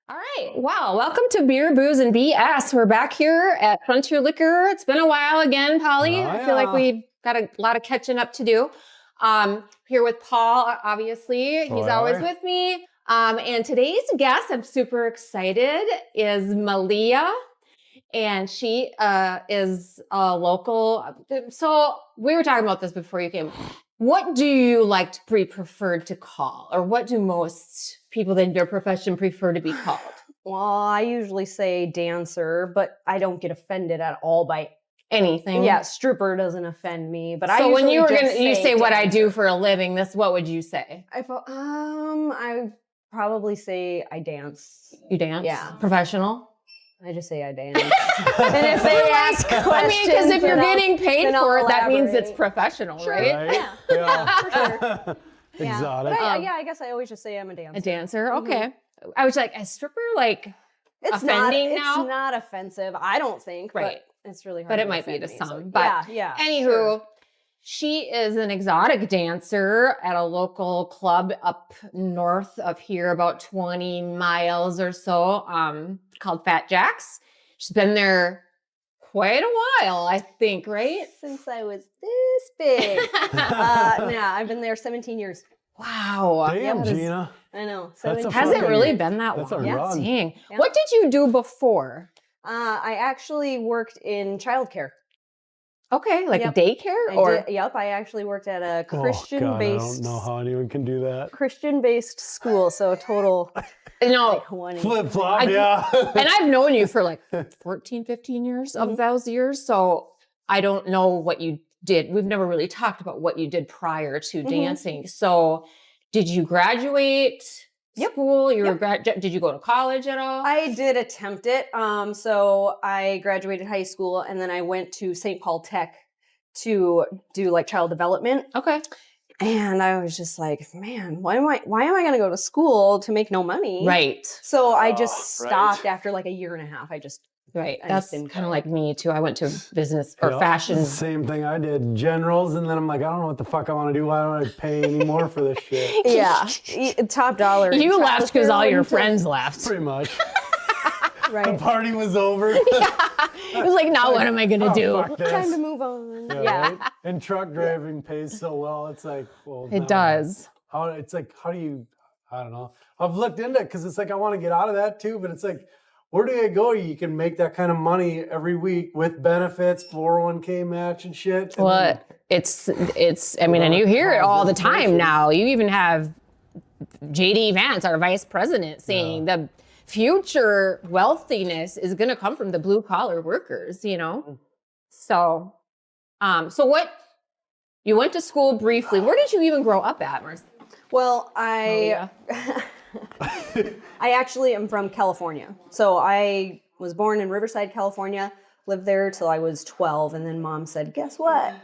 All right. Wow. Welcome to Beer, Booze, and BS. We're back here at Frontier Liquor. It's been a while again, Polly. I feel like we've got a lot of catching up to do. Here with Paul, obviously. He's always with me. And today's guest, I'm super excited, is Malia. And she is a local. So we were talking about this before you came. What do you like to be preferred to call? Or what do most people in your profession prefer to be called? Well, I usually say dancer, but I don't get offended at all by anything. Yeah, stripper doesn't offend me. But so when you were you say dancer. What I do for a living, what would you say? I probably say I dance. You dance? Yeah. Professional? I just say I dance. And if they ask questions, I mean, because if you're getting paid for it, that means it's professional, sure. right? Yeah, for sure. Exotic. But I guess I always just say I'm a dancer. A dancer, okay. I was like, a stripper, like, it's offending now? It's not offensive, I don't think. Right. But it's really hard. But to it might be to me, some. so, But yeah. Anywho, sure. She is an exotic dancer at a local club up north of here, about 20 miles or so, called Fat Jack's. She's been there quite a while, I think, right? Since I was this big. Yeah, I've been there 17 years. Wow. Damn, Gina. I know. Has it really been that long? That's a run. Dang. Yeah. What did you do before? I actually worked in childcare. Okay, like Yep. daycare? Yep, I actually worked at a Oh, God, Christian-based I don't know how anyone can do that. Christian-based school, so total No. 20. Flip-flop, yeah. And I've known you for like 14, 15 years of those years, so I don't know what you did. We've never really talked about what you did prior to dancing. So did you graduate school? Did you go to college at all? I did attempt it. So I graduated high school and then I went to St. Paul Tech to do like child development. Okay. And I was just like, man, why am I going to go to school to make no money? Right. So I just stopped after like a year and a half. Right. I That's just kind of like me too. I went to business or fashion. Same thing I did. Generals, and then I'm like, I don't know what the fuck I want to do. Why don't I pay any more for this shit? Yeah. Top dollar. You left because all your friends left. Pretty much. Right. The party was over. It was like, now what am I going to do? Fuck this. Time to move on. Yeah. Right? And truck driving pays so well. It's like, well, It does. How do you, I don't know. I've looked into it because it's like, I want to get out of that too, but it's like, where do you go? You can make that kind of money every week with benefits, 401k match and shit. And Well, it's, I mean, and you hear it all the time now. You even have JD Vance, our vice president, saying the future wealthiness is going to come from the blue collar workers, you know? So, you went to school briefly. Where did you even grow up at, Marcy? Well, I actually am from California. So I was born in Riverside, California, lived there till I was 12. And then mom said, guess what?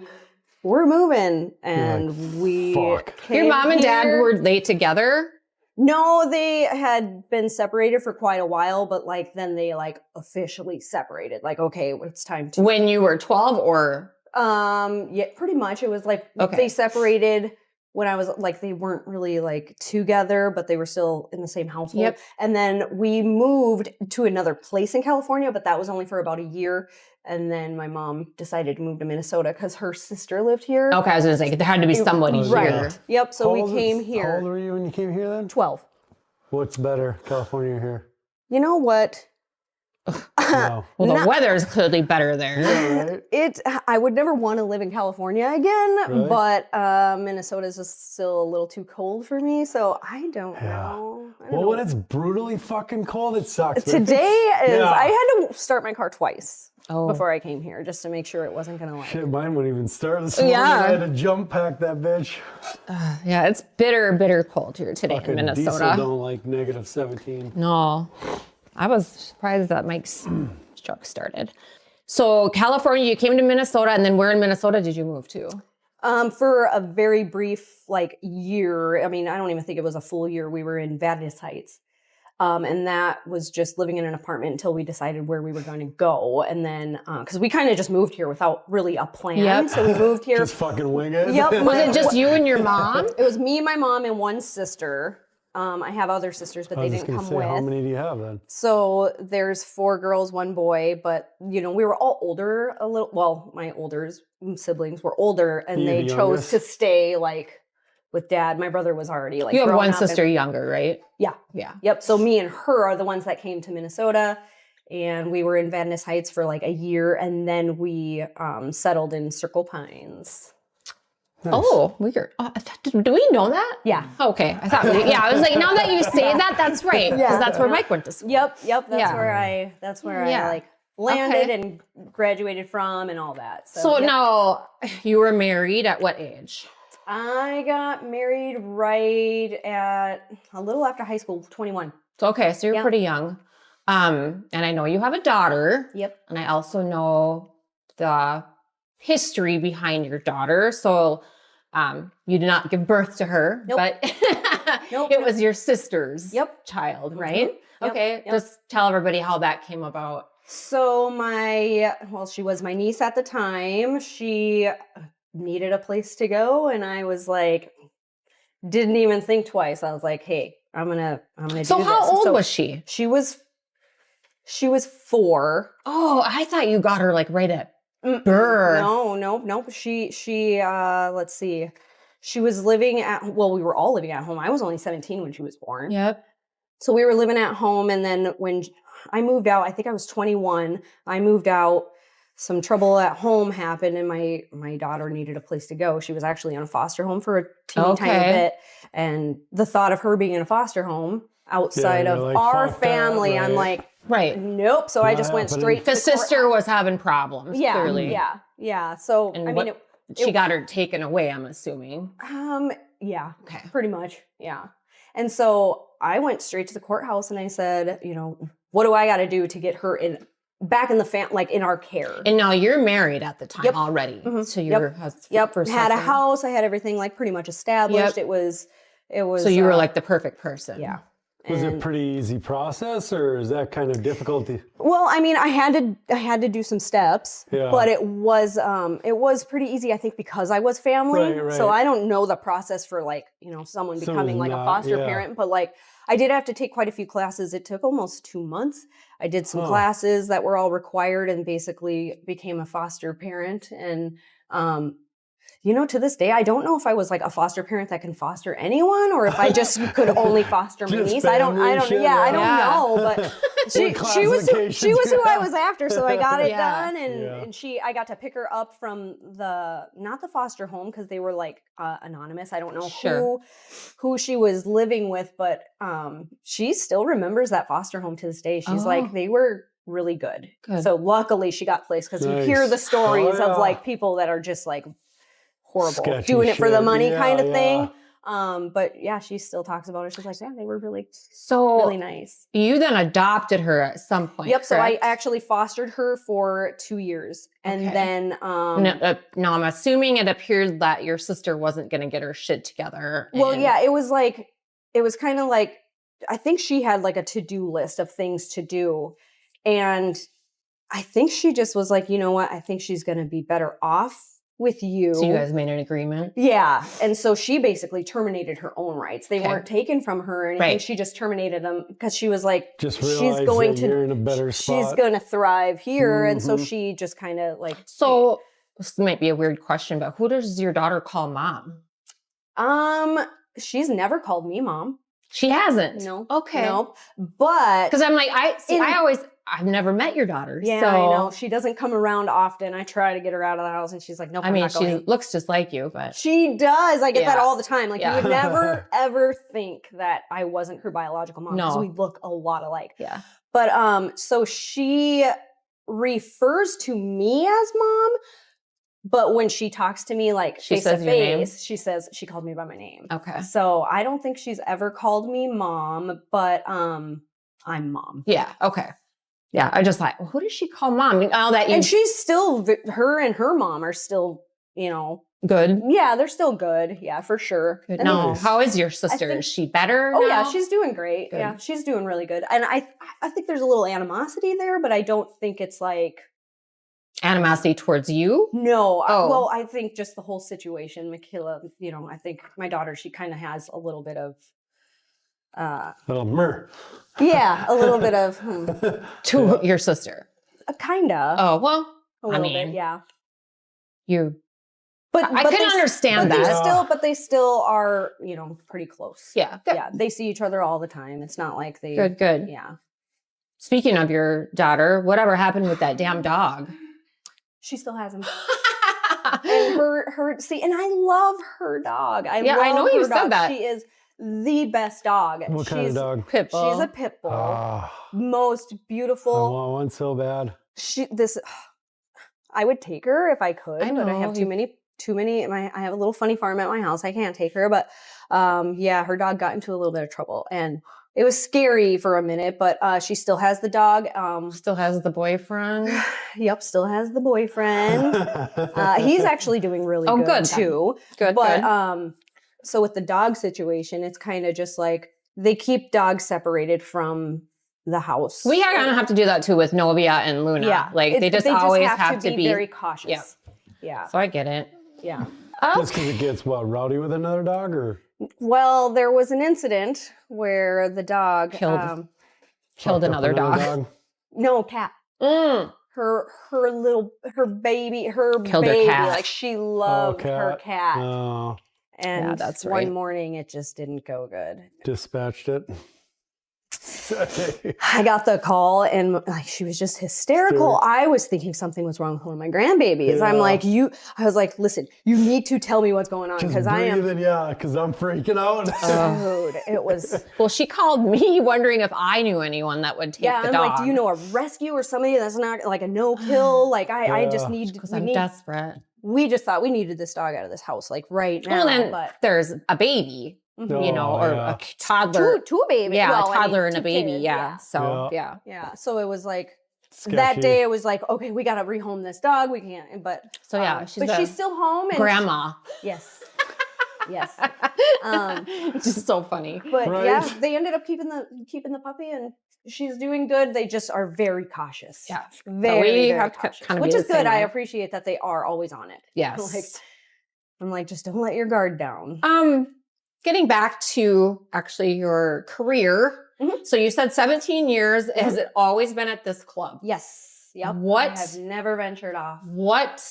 We're moving. And we Your mom and dad here. were late together? No, they had been separated for quite a while, but like then they like officially separated. Like, okay, it's time to. When you were 12 or? Yeah, pretty much. It was like they separated when I was like, they weren't really like together, but they were still in the same household. Yep. And then we moved to another place in California, but that was only for about a year. And then my mom decided to move to Minnesota because her sister lived here. Okay, I was going to say, there had to be somebody here. Right. Yep. So we came here. How old were you when you came here then? 12. What's better, California or here? You know what? No. Well, the weather is clearly better there. Yeah, right? I would never want to live in California again, Really? but Minnesota is just still a little too cold for me, so I don't know. Well, when it's brutally fucking cold, it sucks. But Today I had to start my car twice Oh. before I came here just to make sure it wasn't going to like. Shit, mine wouldn't even start this morning. Yeah. I had to jump pack that bitch. Yeah, it's bitter cold here today in Fucking Minnesota. diesel don't like negative 17. No, I was surprised that Mike's truck started. So California, you came to Minnesota, and then where in Minnesota did you move to? For a very brief year. I mean, I don't even think it was a full year. We were in Vadnais Heights. And that was just living in an apartment until we decided where we were going to go. And then, because we kind of just moved here without really a plan. Yep. So we moved here. Just fucking wing it. Yep. Was it just you and your mom? It was me, my mom, and one sister. I have other sisters, but I they was just didn't gonna come say, how with. many do you have then? So there's 4 girls, 1 boy, but we were all older a little. Well, my older siblings were older, and You they the chose youngest? to stay like with dad. My brother was already like You have grown one up and- sister younger, right? Yeah. Yeah. Yep. So me and her are the ones that came to Minnesota, and we were in Venice Heights for like a year, and then we settled in Circle Pines. Nice. Oh, weird. Do we know that? Yeah. Okay. I thought I was like, now that you say that, that's right. Because that's where Mike went to school. Yep. That's Yeah. where I Yeah. like landed Okay. and graduated from and all that. So yep. now you were married at what age? I got married right at a little after high school, 21. So, okay, so you're Yep. pretty young. And I know you have a daughter. Yep. And I also know the history behind your daughter. So you did not give birth to her, Nope. but Nope. it was your sister's Yep. child, right? Yep. Okay, Yep. just tell everybody how that came about. So she was my niece at the time. She needed a place to go, and I was like, didn't even think twice. I was like, hey, I'm gonna do So this. how old was she? She was 4. Oh, I thought you got her like right at birth. No. She let's see. She was living we were all living at home. I was only 17 when she was born. Yep. So we were living at home, and then when I moved out, I think I was 21. I moved out. Some trouble at home happened, and my daughter needed a place to go. She was actually in a foster home for a teeny tiny bit, and the thought of her being in a foster home outside of like, our fuck that, family, I'm right? like, Right. nope. So I just went straight. The sister was having problems, Yeah, clearly. yeah. So And I mean, she got her taken away, I'm assuming. yeah, Okay. pretty much, yeah. And so I went straight to the courthouse, and I said, what do I got to do to get her back in the like in our care? And now you're married at the time Yep. already. Mhm. So you're Yep. Had a house. I had everything like pretty much established. Yep. It was. So you were like the perfect person. Yeah. Was it a pretty easy process, or is that kind of difficult? Well, I mean, I had to do some steps, Yeah. but it was pretty easy, I think, because I was family. Right. So I don't know the process for like, someone becoming like a foster parent, but like I did have to take quite a few classes. It took almost 2 months. I did some classes that were all required and basically became a foster parent. And to this day, I don't know if I was like a foster parent that can foster anyone, or if I just could only foster my niece. I don't know. But she was who I was after, so I got it done, and I got to pick her up from not the foster home, because they were like anonymous. I don't know who she was living with, but she still remembers that foster home to this day. She's like, they were really good. So luckily she got placed, because you hear the stories of like people that are just like horrible, sketchy doing it for the money kind of yeah. thing. But yeah, she still talks about it. She's like, yeah, they were really nice. You then adopted her at some point. Yep. So I correct? actually fostered her for 2 years, and then no, I'm assuming it appeared that your sister wasn't going to get her shit together. Well, yeah, it was kind of like, I think she had like a to-do list of things to do, and I think she just was like, you know what? I think she's going to be better off with you. So you guys made an agreement? Yeah. And so she basically terminated her own rights. They weren't taken from her or anything. Right. She just terminated them because she was like, just she's going to, you're in a better spot. she's going to thrive here. And so she just kind of like. So this might be a weird question, but who does your daughter call mom? She's never called me mom. She hasn't? No. Okay. No. But. Because I'm like, I've never met your daughter. Yeah, so. I know. She doesn't come around often. I try to get her out of the house, and she's like, nope, I'm not going. She looks just like you, but. She does. I get that all the time. Like, you would never, ever think that I wasn't her biological mom. Because we look a lot alike. Yeah. But, so she refers to me as mom, but when she talks to me, like, face to face, she called me by my name. Okay. So I don't think she's ever called me mom, but, I'm mom. Yeah. Okay. Yeah, I just thought, well, who does she call mom? And she's still, her and her mom are still, good. Yeah, they're still good. Yeah, for sure. Good. No, how is your sister? Is she better? Oh now? yeah, she's doing great. Good. Yeah, she's doing really good. And I think there's a little animosity there, but I don't think it's like animosity towards you. No. Oh. Well, I think just the whole situation, Michaela. I think my daughter, she kind of has a little bit of Little myrrh. Yeah, a little bit of To your sister. kinda. Oh, well, A little mean, bit, yeah. You, But I can understand that. But they still are, pretty close. Yeah. Good. Yeah, they see each other all the time. It's not like they. Good. Yeah. Speaking of your daughter, whatever happened with that damn dog? She still has him. And and I love her dog. I know you said that. She is the best dog. What kind of dog? Pit bull. She's a pit bull. Most beautiful. I want one so bad. I would take her if I could, but I have too many. I have a little funny farm at my house. I can't take her, but her dog got into a little bit of trouble, and it was scary for a minute. But she still has the dog. Still has the boyfriend. Yep, still has the boyfriend. He's actually doing really good too. Good, but so with the dog situation, it's kind of just like they keep dogs separated from the house. We are gonna have to do that too with Novia and Luna. Yeah, like they just always have to be very cautious. Yeah. So I get it. Yeah. Just because it gets rowdy with another dog, or well, there was an incident where the dog killed another dog. No, cat. Her baby, killed her cat. Like she loved her cat. Oh. And that's right. One morning it just didn't go good. Dispatched it. I got the call and she was just hysterical. I was thinking something was wrong with one of my grandbabies. Yeah. I was like, listen, you need to tell me what's going on because I am. Because I'm freaking out. Dude, it was. Well, she called me wondering if I knew anyone that would take the dog. Yeah, I'm like, do you know a rescue or somebody that's not like a no-kill? Like I just need. Because I'm desperate. We just thought we needed this dog out of this house like right now. Well, then there's a baby. or a toddler. Two babies. Yeah, a toddler and a baby. Kids, yeah. So, yeah. So it was like, sketchy. That day it was like, okay, we got to rehome this dog. We can't, but. So she's still home. And grandma. Yes. Yes. Just so funny. But they ended up keeping the puppy and she's doing good. They just are very cautious. Yeah. Very cautious. Kind of which is good. I appreciate that they are always on it. Yes. I'm like, just don't let your guard down. Getting back to actually your career. Mm-hmm. So you said 17 years. Mm-hmm. Has it always been at this club? Yes. Yep. I have never ventured off. What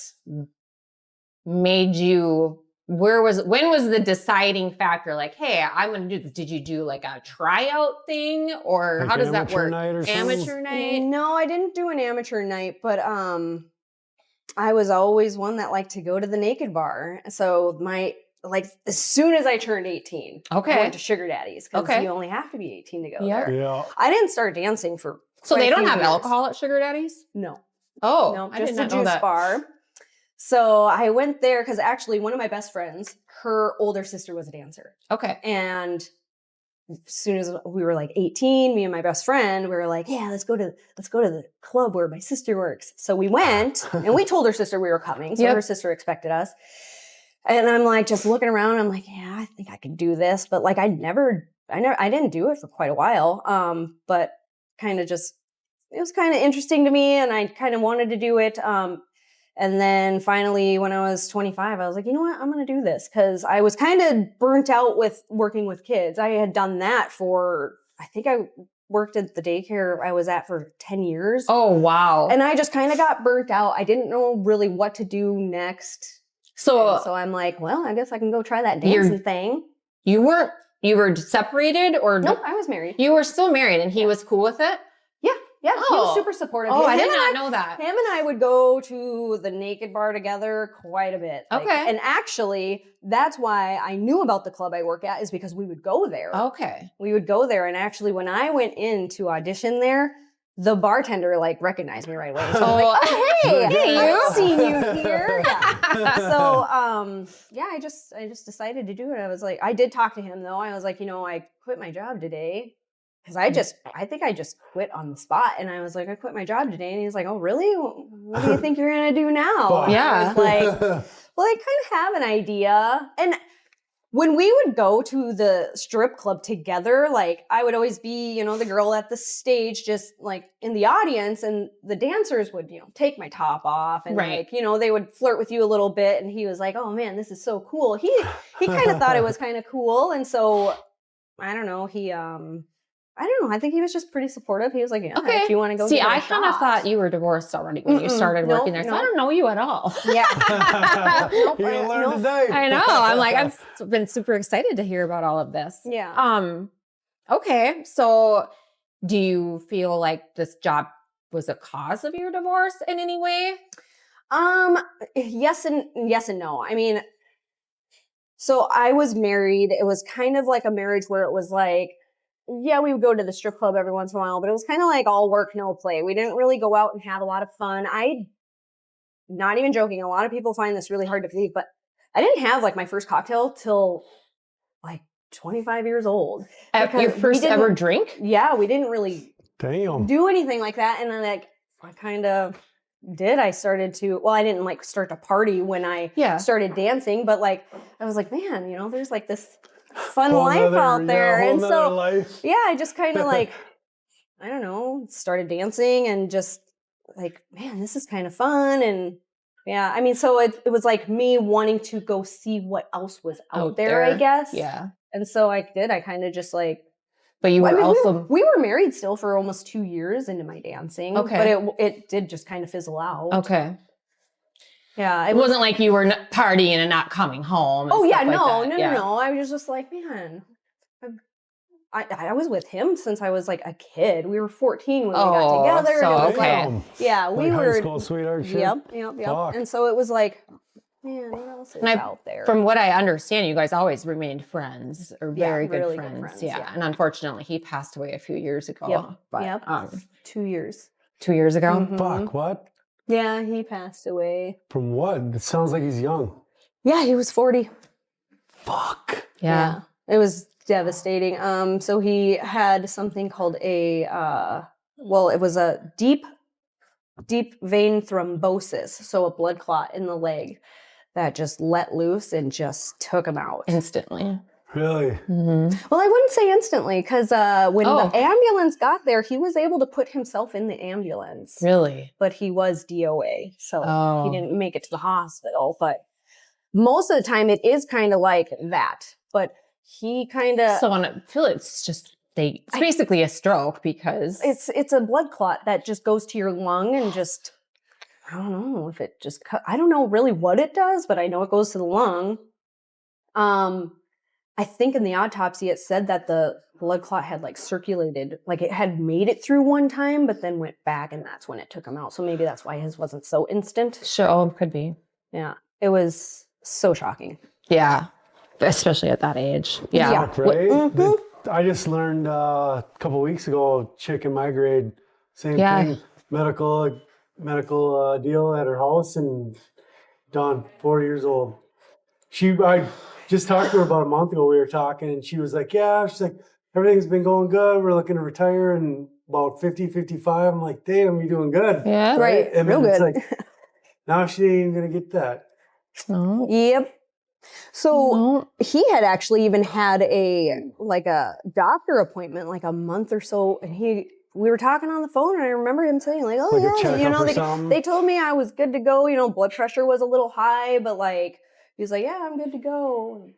made you, when was the deciding factor? Like, hey, I'm going to do this. Did you do like a tryout thing or like how does that work? Amateur night? No, I didn't do an amateur night, but I was always one that liked to go to the naked bar. So as soon as I turned 18, I went to Sugar Daddy's because you only have to be 18 to go there. Yeah. I didn't start dancing for So they don't have alcohol at Sugar Daddy's? No. Oh, no, I just did not a juice know that. bar. So I went there because actually one of my best friends, her older sister was a dancer. Okay. And as soon as we were like 18, me and my best friend, we were like, yeah, let's go to the club where my sister works. So we went and we told her sister we were coming. So her sister expected us. And I'm like, just looking around. I'm like, yeah, I think I could do this. But like, I didn't do it for quite a while. But kind of just, it was kind of interesting to me and I kind of wanted to do it. And then finally, when I was 25, I was like, you know what? I'm going to do this because I was kind of burnt out with working with kids. I had done that I think I worked at the daycare I was at for 10 years. Oh, wow. And I just kind of got burnt out. I didn't know really what to do next. So I'm like, well, I guess I can go try that dancing thing. You were separated or? Nope, I was married. You were still married and he was cool with it? Yeah, he was super supportive. Oh, I did not know that. Him and I would go to the naked bar together quite a bit. Okay. And actually, that's why I knew about the club I work at is because we would go there. Okay. We would go there. And actually, when I went in to audition there, the bartender recognized me right away. So I've seen you here. Yeah. So I just decided to do it. I was like, I did talk to him though. I was like, I quit my job today. Because I think I just quit on the spot. And I was like, I quit my job today. And he was like, oh, really? What do you think you're going to do now? Yeah. I was like, well, I kind of have an idea. And when we would go to the strip club together, like I would always be, the girl at the stage, just like in the audience. And the dancers would, take my top off. And they would flirt with you a little bit. And he was like, oh man, this is so cool. He kind of thought it was kind of cool. And so I don't know. I don't know. I think he was just pretty supportive. He was like, yeah, Okay. if you want to go See, give it a I kind of shot. thought you were divorced already when you started Nope, working there. So I nope. don't know you at all. Yeah. Nope, You're gonna learn nope. today. I know. I'm like, I've been super excited to hear about all of this. Yeah. Okay. So do you feel like this job was a cause of your divorce in any way? Yes and no. I mean, so I was married. It was kind of like a marriage where it was like, yeah, we would go to the strip club every once in a while, but it was kind of like all work, no play. We didn't really go out and have a lot of fun. Not even joking. A lot of people find this really hard to believe, but I didn't have like my first cocktail till like 25 years old. Your first ever drink? Yeah, we didn't really Damn. do anything like that. And then like, I kind of did. I started to, well, I didn't like start to party when I started dancing, but like, I was like, man, you know, there's like this fun life out there. Yeah, and so, life. yeah, I just kind of like, I don't know, started dancing and just like, man, this is kind of fun. And yeah, I mean, so it was like me wanting to go see what else was out there, I guess. Yeah. And so I did. I kind of just like, but you were also we were married still for almost 2 years into my dancing. Okay. But it did just kind of fizzle out. Okay. Yeah. It wasn't like you were partying and not coming home. Oh yeah, like no. I was just like, man, I was with him since I was like a kid. We were 14 when we got together. So, and it was okay. like, yeah, we like were high school sweetheart shit. Yep. Fuck. And so it was like, man, what else is out there? From what I understand, you guys always remained friends or very good really friends. good friends. Yeah. And unfortunately, he passed away a few years ago. Yep. But, 2 years. 2 years ago? Mhm. Fuck, what? Yeah, he passed away. From what? It sounds like he's young. Yeah, he was 40. Fuck. Yeah. It was devastating. So he had something called it was a deep vein thrombosis. So a blood clot in the leg that just let loose and just took him out. Instantly. Really? Mm-hmm. Well, I wouldn't say instantly because when the ambulance got there, he was able to put himself in the ambulance. Really? But he was DOA. So he didn't make it to the hospital. But most of the time it is kind of like that. But he kind of... So I feel it's just... It's basically a stroke because... It's a blood clot that just goes to your lung and just... I don't know if it just... I don't know really what it does, but I know it goes to the lung. I think in the autopsy it said that the blood clot had like circulated, like it had made it through one time, but then went back and that's when it took him out. So maybe that's why his wasn't so instant. Sure, could be. Yeah, it was so shocking. Yeah, especially at that age. Yeah. Fuck, right? Mm-hmm. I just learned a couple weeks ago, a chick in my grade, same thing, medical deal at her house and done, 4 years old. I just talked to her about a month ago. We were talking and she was like, yeah, she's like, everything's been going good. We're looking to retire in about 50, 55. I'm like, damn, you're doing good. Yeah. Right. And real then good. it's like, now she ain't even going to get that. Oh. Yep. So he had actually even had a doctor appointment like a month or so, and we were talking on the phone, and I remember him saying like, "Oh like yeah, you know, they told me I was good to go. You know, blood pressure was a little high, but like he was like, yeah, I'm good to go."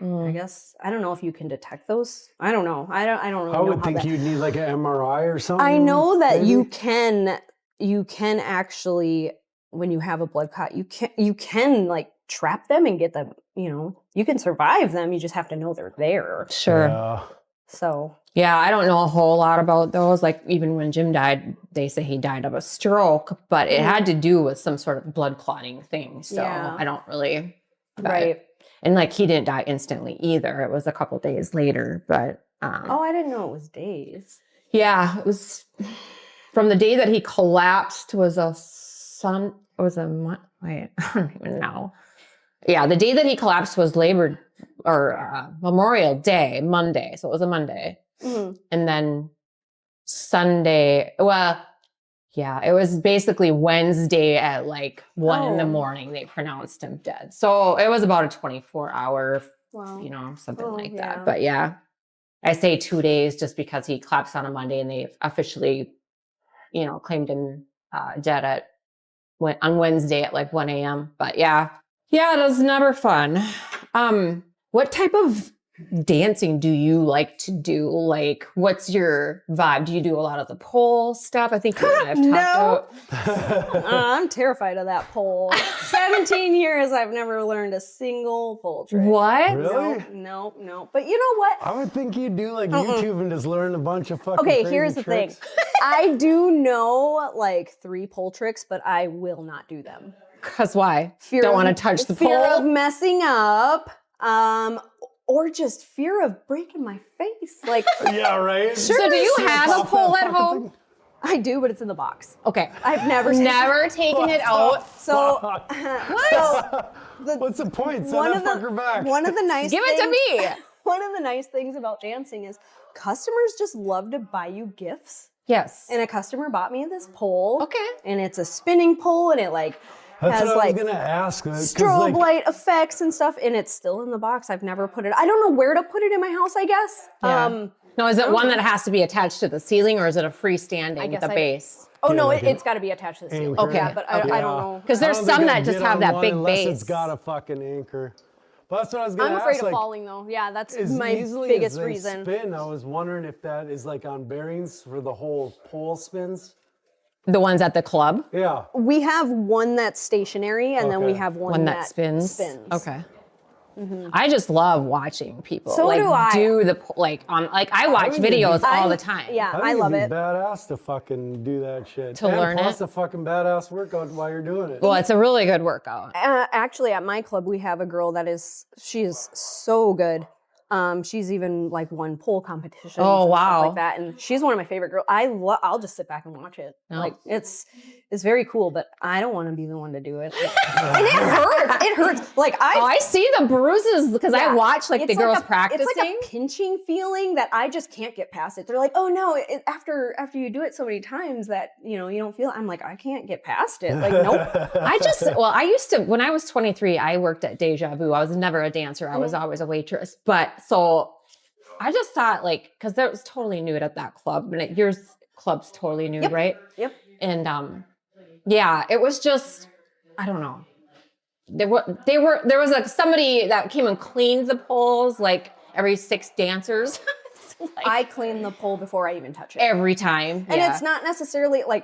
I guess I don't know if you can detect those. I don't know. I don't really know. I would think you'd need like an MRI or something. I know that maybe? you can actually, when you have a blood clot, you can like trap them and get them, you know, you can survive them. You just have to know they're there. Sure. Yeah. So. Yeah, I don't know a whole lot about those. Like even when Jim died, they say he died of a stroke, but it had to do with some sort of blood clotting thing. So I don't really. Right. And like he didn't die instantly either. It was a couple days later, but. I didn't know it was days. Yeah, it was from the day that he collapsed wait, I don't even know. Yeah, the day that he collapsed was Memorial Day, Monday. So it was a Monday. Mm-hmm. And then Sunday, it was basically Wednesday at like 1 a.m. they pronounced him dead. So it was about a 24-hour, something like that. But yeah, I say 2 days just because he collapsed on a Monday and they officially, claimed him dead on Wednesday at like 1 a.m. But yeah, it was never fun. What type of dancing do you like to do? Like, what's your vibe? Do you do a lot of the pole stuff? I think you and I have talked about. I'm terrified of that pole. 17 years, I've never learned a single pole trick. What? Really? No. But you know what? I would think you'd do like YouTube and just learn a bunch of fucking Okay, crazy here's the tricks. thing. I do know like 3 pole tricks, but I will not do them. Because why? Don't want to touch the fear pole? of messing up, or just fear of breaking my face. Like, Yeah, right? So do you have a pole at home? I do, but it's in the box. Okay. I've never taken it out. So, What's the point? Send one that of the fucker back. one of the nice Give it to me. One of the nice things about dancing is customers just love to buy you gifts. Yes. And a customer bought me this pole. Okay. And it's a spinning pole, and it like That's has what I like was gonna ask. strobe light effects and stuff, and it's still in the box. I've never put it. I don't know where to put it in my house, I guess. Yeah. No, is it one that has to be attached to the ceiling, or is it a freestanding with guess a base? Oh no, like it's got to be attached to the ceiling. anchor. Okay. Yeah, but I don't know. Because there's I don't some think that I'd just get have on that one big unless base. It's got a fucking anchor. But that's what I was gonna I'm ask. afraid of like, falling though. Yeah, that's as my easily biggest as they reason. spin, I was wondering if that is like on bearings for the whole pole spins. The ones at the club? Yeah. We have one that's stationary, and then we Okay. have One that spins? spins. Okay. I just love watching people So do I. do the I watch think it'd be- videos all the time. Yeah, think I love it'd it. be badass to fucking do that shit. To and learn plus it. a fucking badass workout while you're doing it. Well, it's a really good workout. Actually, at my club, we have a girl she is so good. She's even like won pole competitions. Oh, and wow. stuff like that, and she's one of my favorite girls. I'll just sit back and watch it. No. Like it's very cool, but I don't want to be the one to do it. And it hurts. It hurts. Like I see the bruises because I watch like the it's girls a, practicing. It's like a pinching feeling that I just can't get past it. They're like, oh no, after you do it so many times that you don't feel it. I'm like, I can't get past it. Like nope. I used to, when I was 23, I worked at Deja Vu. I was never a dancer. I was always a waitress. But so I just thought because that was totally new at that club. And yours club's totally new, right? Yep. And it was just, I don't know. There was like somebody that came and cleaned the poles like every 6 dancers. I clean the pole before I even touch it. Every time. And it's not necessarily I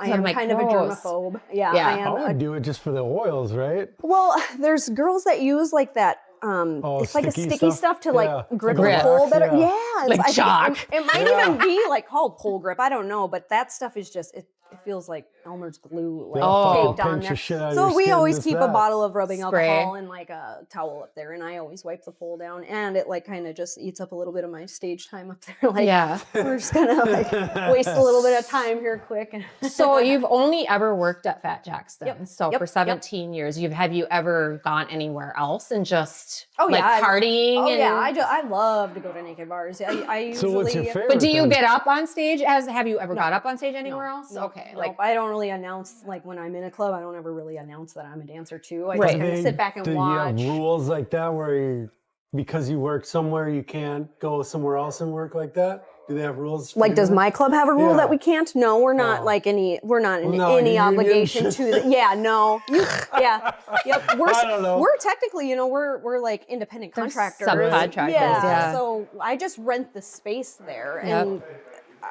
am like, kind of a gross. germaphobe. Yeah, Yeah. I am. I would do it just for the oils, right? Well, there's girls that use like that. It's like a sticky sticky stuff? stuff to Yeah. grip Grip. the pole better. Yeah. Yeah, Like I think chalk. It might even be like called pole grip. I don't know, but that stuff is just it feels like Elmer's glue, like They'll taped on pinch there. the shit out of So your we skin, always just keep a that. bottle of rubbing Spray. alcohol and like a towel up there, and I always wipe the pole down, and it like kind of just eats up a little bit of my stage time up there. Like we're just gonna waste a little bit of time here quick. So you've only ever worked at Fat Jack's then. Yep. So Yep. for 17 years, have you ever gone anywhere else and just yeah, partying? Oh and, yeah, I love to go to naked bars. I usually. So what's your favorite? But do you then? get up on stage? Have you ever got up on stage anywhere else? No, Okay. no, I don't really announce when I'm in a club. I don't ever really announce that I'm a dancer too. I Right. just kind of sit back and do watch. you have rules like that where because you work somewhere you can't go somewhere else and work like that? Do they have rules? for Does that? my club have a rule Yeah. that we can't? No, we're not we're not in any union obligation shit. to. Yeah, no. Yep. I don't know. We're technically, we're like independent They're contractors. subcontractors, Yeah. yeah. So I just rent the space there, Yep. and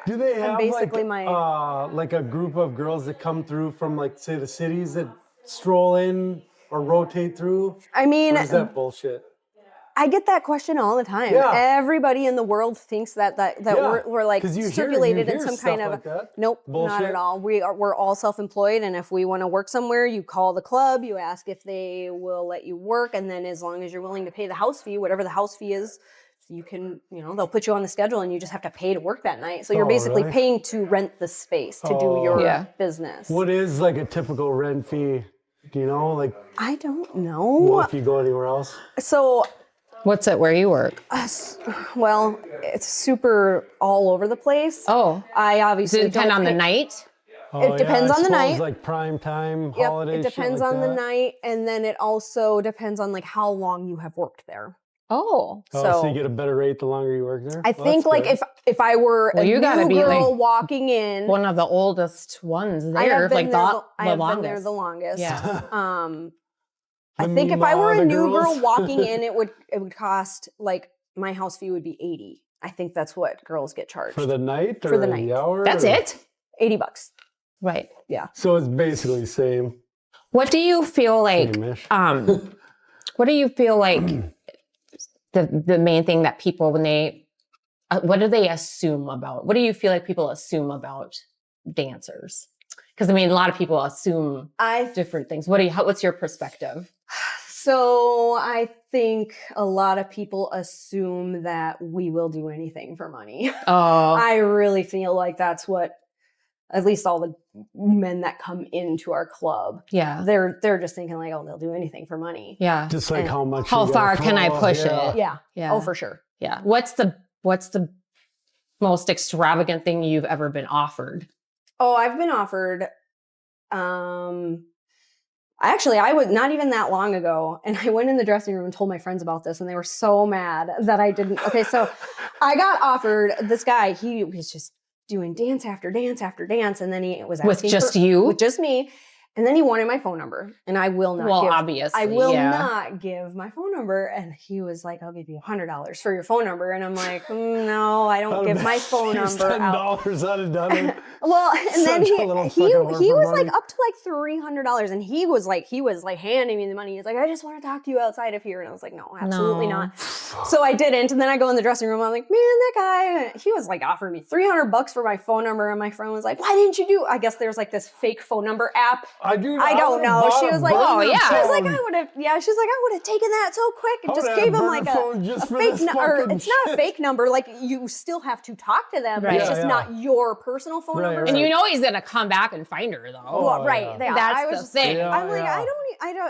Do they have basically like a group of girls that come through from say the cities that stroll in or rotate through? I mean, Or is that bullshit? I get that question all the time. Yeah. Everybody in the world thinks that Yeah. we're like 'Cause you hear circulated in some stuff kind of like that. nope, not Bullshit. at all. We're all self-employed, and if we want to work somewhere, you call the club, you ask if they will let you work, and then as long as you're willing to pay the house fee, whatever the house fee is, you can they'll put you on the schedule, and you just have to pay to work that night. So you're basically really? paying to rent the space to do your Yeah. business. What is like a typical rent fee? Do you know? I don't know. If you go anywhere else? So What's it where you work? well, it's super all over the place. Oh. I obviously Does it depend don't on the pay- night? Oh, depends I on the suppose, night. Like prime time, Yep, holidays. it depends on the night, and then it also depends on how long you have worked there. Oh. So you get a better rate the longer you work there. I Well, think that's good. if I were a you gotta new be, girl walking in, One of the oldest ones I there, have been like there the I have longest. been there the longest. Yeah. I The think if I were a the new girls. girl walking in, it would cost my house fee would be $80. I think that's what girls get charged. For the night or For the night. the hour? That's it? $80. Right. Yeah. So it's basically same. What do you feel like, Same-ish. what do you feel like the main thing that people, when they, what do they assume about, what do you feel like people assume about dancers? Because I mean, a lot of people assume different things. What's your perspective? So I think a lot of people assume that we will do anything for money. Oh, I really feel like that's what, at least all the men that come into our club, yeah. they're just thinking like, oh, they'll do anything for money. Yeah. Just like And how far can I push it? Yeah. Yeah. Oh, for sure. Yeah. What's the most extravagant thing you've ever been offered? Oh, I've been offered, I was not even that long ago, and I went in the dressing room and told my friends about this, and they were so mad that I didn't. Okay, so I got offered this guy. He was just doing dance after dance after dance, and then he was asking With just you? with just me, and then he wanted my phone number, and I will not. Well, give, obviously, I will yeah. not give my phone number. And he was like, "I'll give you $100 for your phone number," and I'm like, "No, I don't give my phone number out." $10 I'd have done it. Well, and then Such a he little was fucking whore for like money. up to like $300, and he was like handing me the money. He's like, "I just want to talk to you outside of here," and I was like, "No, absolutely No. not." So I didn't, and then I go in the dressing room. I'm like, "Man, that guy, he was like offering me $300 for my phone number," and my friend was like, "Why didn't you do?" I guess there's like this fake phone number app. I don't would've know. bought She a was like, "Oh, yeah." She was like, phone. "I would have." Yeah, she's like, "I would have taken that so quick and I just would've gave had him a like phone just for fake this number." fucking It's not a fake number. Like you still have to talk to them, but Right. it's just Yeah, not your personal phone Right, number. right. And you know he's gonna come back and find her though. Oh, Well, right. yeah. Yeah. That's I was the just, thing. Yeah, I'm like, yeah.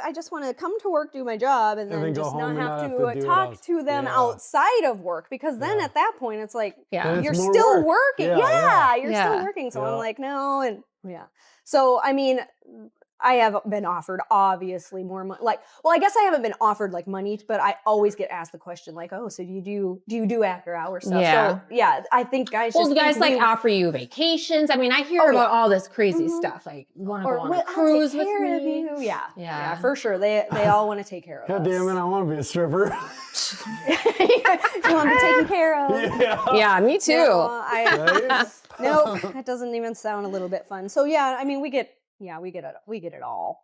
I just want to come to work, do my job, and And then then go just home not and have not have to to do it talk else. to them Yeah. outside of work, because then Yeah. at that point it's like Yeah. It's you're more still work. working. Yeah, yeah. You're Yeah. still working. So Yeah. I'm like, no, and yeah. So I mean, I have been offered obviously more money. Like, well, I guess I haven't been offered like money, but I always get asked the question like, oh, so do you do after hour stuff? Yeah. So yeah, I think guys. Well, just guys think like offer you vacations. I mean, I hear Oh, about yeah. all this crazy Mhm. stuff. Like, you want to or go on "Well, a I'll cruise take with care of me? you. Yeah, Yeah. for sure. They all want to take care of God us. damn it, I want to be a stripper. You want to be taken care of. Yeah. Yeah, me too. No, Right? nope, that doesn't even sound a little bit fun. So yeah, I mean, we get it all.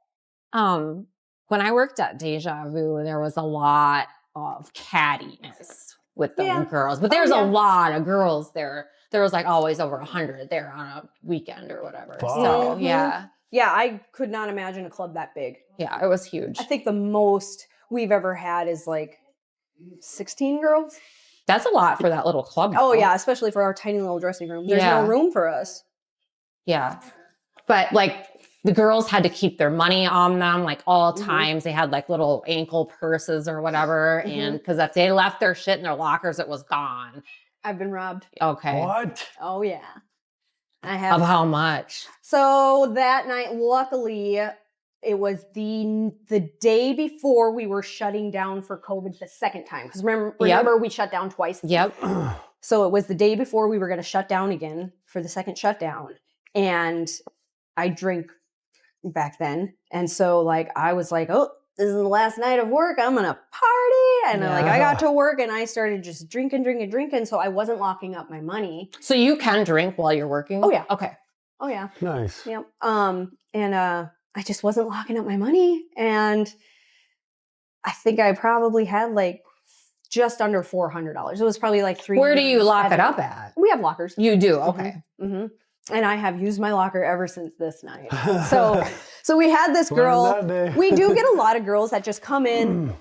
When I worked at Deja Vu, there was a lot of cattiness with the Yeah. girls, but Oh, there's yeah. a lot of girls there. There was like always over 100 there on a weekend or whatever. So Mhm. yeah, Yeah, I could not imagine a club that big. yeah, it was huge. I think the most we've ever had is like 16 girls. That's a lot for that little club. Oh though. yeah, especially for our tiny little dressing room. There's Yeah. no room for us. Yeah. But like the girls had to keep their money on them like all Mhm. times. They had like little ankle purses or whatever. Mhm. And because if they left their shit in their lockers, it was gone. I've been robbed. Okay. What? Oh yeah, I have. Of how much? So that night, luckily, it was the day before we were shutting down for COVID the second time. Because remember we shut down twice. Yep. So it was the day before we were going to shut down again for the second shutdown. And I drink back then. And so like I was like, oh, this is the last night of work. I'm going to party. And I got to work and I started just drinking. So I wasn't locking up my money. So you can drink while you're working? Oh, yeah. Okay. Oh yeah. Nice. Yep. I just wasn't locking up my money. And I think I probably had like just under $400. It was probably like $300. Where do you lock it up at? We have lockers. You do? Okay. Mm-hmm. And I have used my locker ever since this night. So we had this Learned girl. that day. We do get a lot of girls that just come in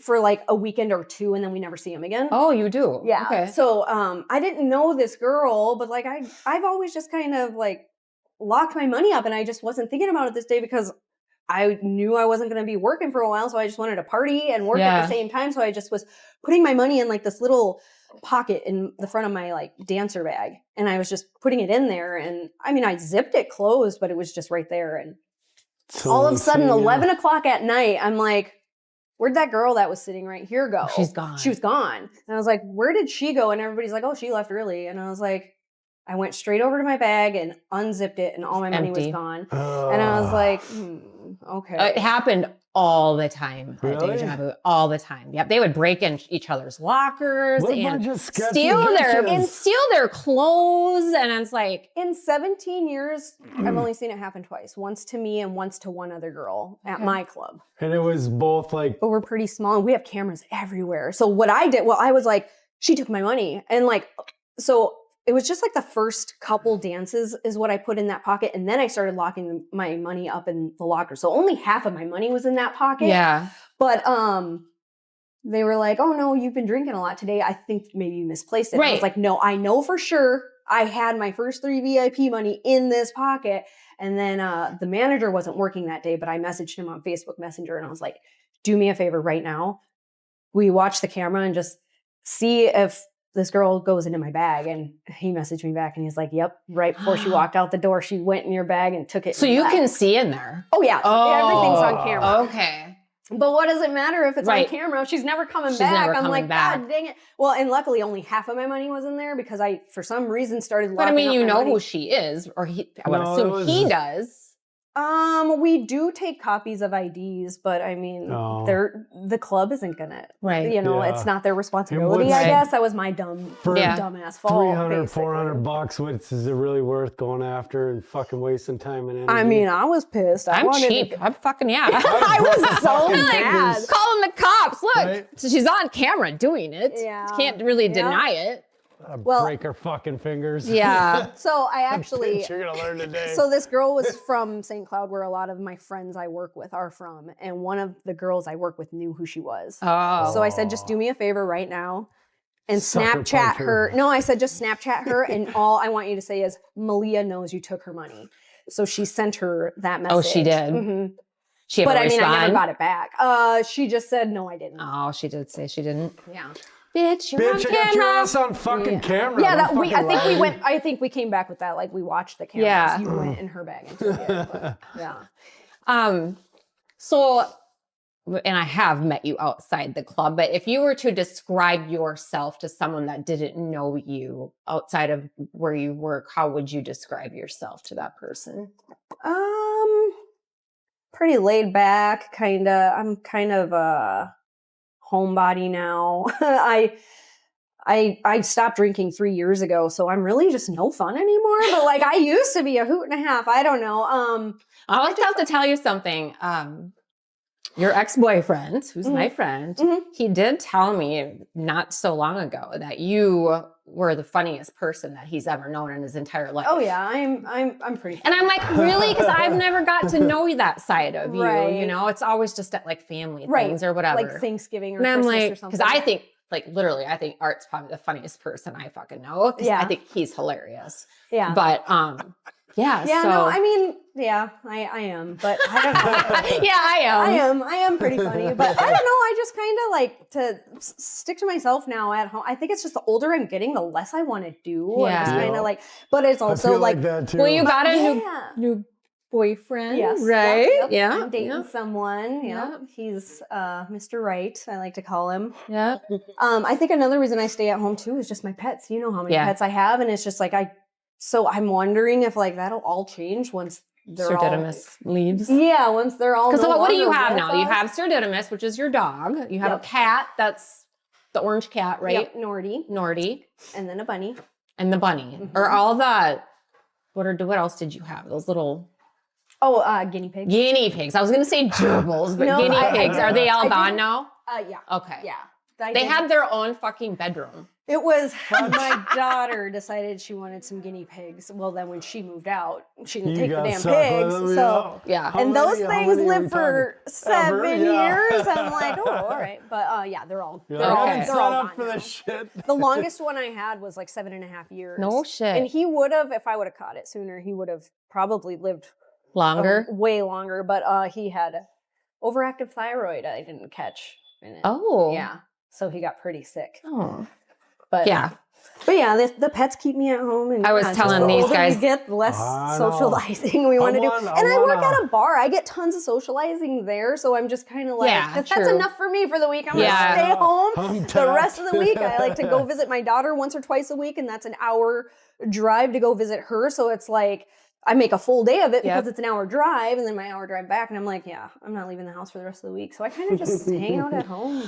for like a weekend or two and then we never see them again. Oh, you do? Yeah. Okay. So I didn't know this girl, but like I've always just kind of like locked my money up and I just wasn't thinking about it this day because I knew I wasn't going to be working for a while. So I just wanted to party and work at the same time. So I just was putting my money in like this little pocket in the front of my like dancer bag. And I was just putting it in there. And I mean, I zipped it closed, but it was just right there. And all of a sudden, 11 o'clock at night, I'm like, where'd that girl that was sitting right here go? Oh, she's gone. She was gone. And I was like, where did she go? And everybody's like, oh, she left early. And I was like, I went straight over to my bag and unzipped it and all my money was Empty. gone. And I was like, okay. It happened all the time at Really? Deja Vu, all the time. Yep, they would break in each other's lockers What a and bunch of sketchy steal their clothes, and it's like In 17 years, I've only seen it happen twice. Once to me and once to one other girl at my club. And it was both like, But we're pretty small and we have cameras everywhere. So what I did, I was like, she took my money. And like, so it was just like the first couple dances is what I put in that pocket. And then I started locking my money up in the locker. So only half of my money was in that pocket. yeah. But they were like, oh no, you've been drinking a lot today. I think maybe you misplaced it. Right. I was like, no, I know for sure I had my first 3 VIP money in this pocket. And then the manager wasn't working that day, but I messaged him on Facebook Messenger and I was like, do me a favor right now. Will you watch the camera and just see if this girl goes into my bag? And he messaged me back and he's like, yep, right before she walked out the door, she went in your bag and took it. So you can see in there. Oh yeah. Everything's on camera. Okay. But what does it matter if it's Right. on camera? She's never coming She's back. never I'm coming like, back. God dang it. Well, and luckily only half of my money was in there because I, for some reason, started locking But I mean, up you my know money. who she is, or I would No, assume it was- he does. We do take copies of IDs, but I mean, Oh. the club isn't gonna, Right. you know, Yeah. it's not their responsibility, was- I Right. guess. That was my Yeah. dumbass fault. 300, basically. 400 bucks. What is it really worth going after and fucking wasting time and energy? I mean, I was pissed. I'm wanted cheap. To, I'm fucking, yeah. I was so Fucking mad. fingers. Calling the cops. Look, Right. so she's on camera doing it. Yeah. Can't really Yeah. deny it. Well- break her fucking fingers. Yeah. So I actually, You're gonna learn today. so this girl was from St. Cloud, where a lot of my friends I work with are from, and one of the girls I work with knew who she was. Oh. So I said, just do me a favor right now and Sucker Snapchat punch her. her. No, I said, just Snapchat her, and all I want you to say is, Malia knows you took her money. So she sent her that message. Oh, she did? Mhm. She But ever I mean, I never respond? got it back. She just said, no, I didn't. Oh, she did say she didn't. Yeah. Bitch, you're on Bitch, you got your camera. ass on fucking Yeah. camera. Yeah, Don't I fucking think we lie. went. I think we came back with that. Like we watched the cameras. Yeah. You went in her bag and took it. But, yeah. So, and I have met you outside the club, but if you were to describe yourself to someone that didn't know you outside of where you work, how would you describe yourself to that person? Pretty laid back, kind of. I'm kind of a homebody now. I stopped drinking 3 years ago, so I'm really just no fun anymore. But like I used to be a hoot and a half. I don't know. I'll have to tell you something. Your ex-boyfriend, who's my friend, Mhm. he did tell me not so long ago that you were the funniest person that he's ever known in his entire life. Oh yeah, I'm pretty. And I'm like, really? Because I've never got to know that side of you. Right. You know, it's always just at like family Right. things or whatever. like Thanksgiving or and I'm Christmas like, or something. because I think, like, literally, I think Art's probably the funniest person I fucking know. 'Cause Yeah. I think he's hilarious. yeah. But yeah. Yeah, so, no, I mean, yeah, I am, but I don't know. yeah, I am pretty funny, but I don't know. I just kind of like to stick to myself now at home. I think it's just the older I'm getting, the less I want to do. I'm just Yeah. kind of like, but it's I also feel like, that too. Well, you got a yeah. new boyfriend, Yes. right? Yep, yep. Yeah. I'm dating yeah. someone. Yeah. Yep. He's Mr. Right, I like to call him. Yeah. I think another reason I stay at home too is just my pets. You know how many Yeah. pets I have, and it's just like so I'm wondering if like that'll all change once they're Sir all. Didymus leaves. Yeah, once they're all. Because no what do you longer have with now? You us. have Sir Didymus, which is your dog. You have Yep. a cat. That's the orange cat, right? Yep, Nordy, Nordy. and then a bunny. And the bunny. Mhm. Or all the what else did you have? Those little Oh, guinea pigs. guinea pigs. I was gonna say gerbils, but No, guinea I pigs. Are they all I gone did- now? Yeah, Okay. yeah. They did- had their own fucking bedroom. It was my daughter decided she wanted some guinea pigs. Well, then when she moved out, she didn't You take the got damn stuck with pigs. them, So Yeah. How and those many- how things many are we live for talking? 7 Ever? Yeah. years. I'm like, oh, all right. But yeah, they're all You're they're like, all, I Okay. didn't they're sign all up gone for now. this shit. The longest one I had was like 7.5 years. No shit. And he would have, if I would have caught it sooner, he would have probably lived Longer. way longer. But he had overactive thyroid. I didn't catch in it. Oh. Yeah. So he got pretty sick. Oh. But Yeah. But yeah, the pets keep me at home. And I was just telling the these older guys- we get, the less I know. socializing we want to do. I And I work wanna- at a bar. I get tons of socializing there, so I'm just kind of like, Yeah, that's true. enough for me for the week. I'm Yeah. gonna stay home. I'm The rest of the tapped. week, I like to go visit my daughter once or twice a week, and that's an hour drive to go visit her. So it's like I make a full day of it because Yep. it's an hour drive and then my hour drive back. And I'm like, yeah, I'm not leaving the house for the rest of the week. So I kind of just hang out at home.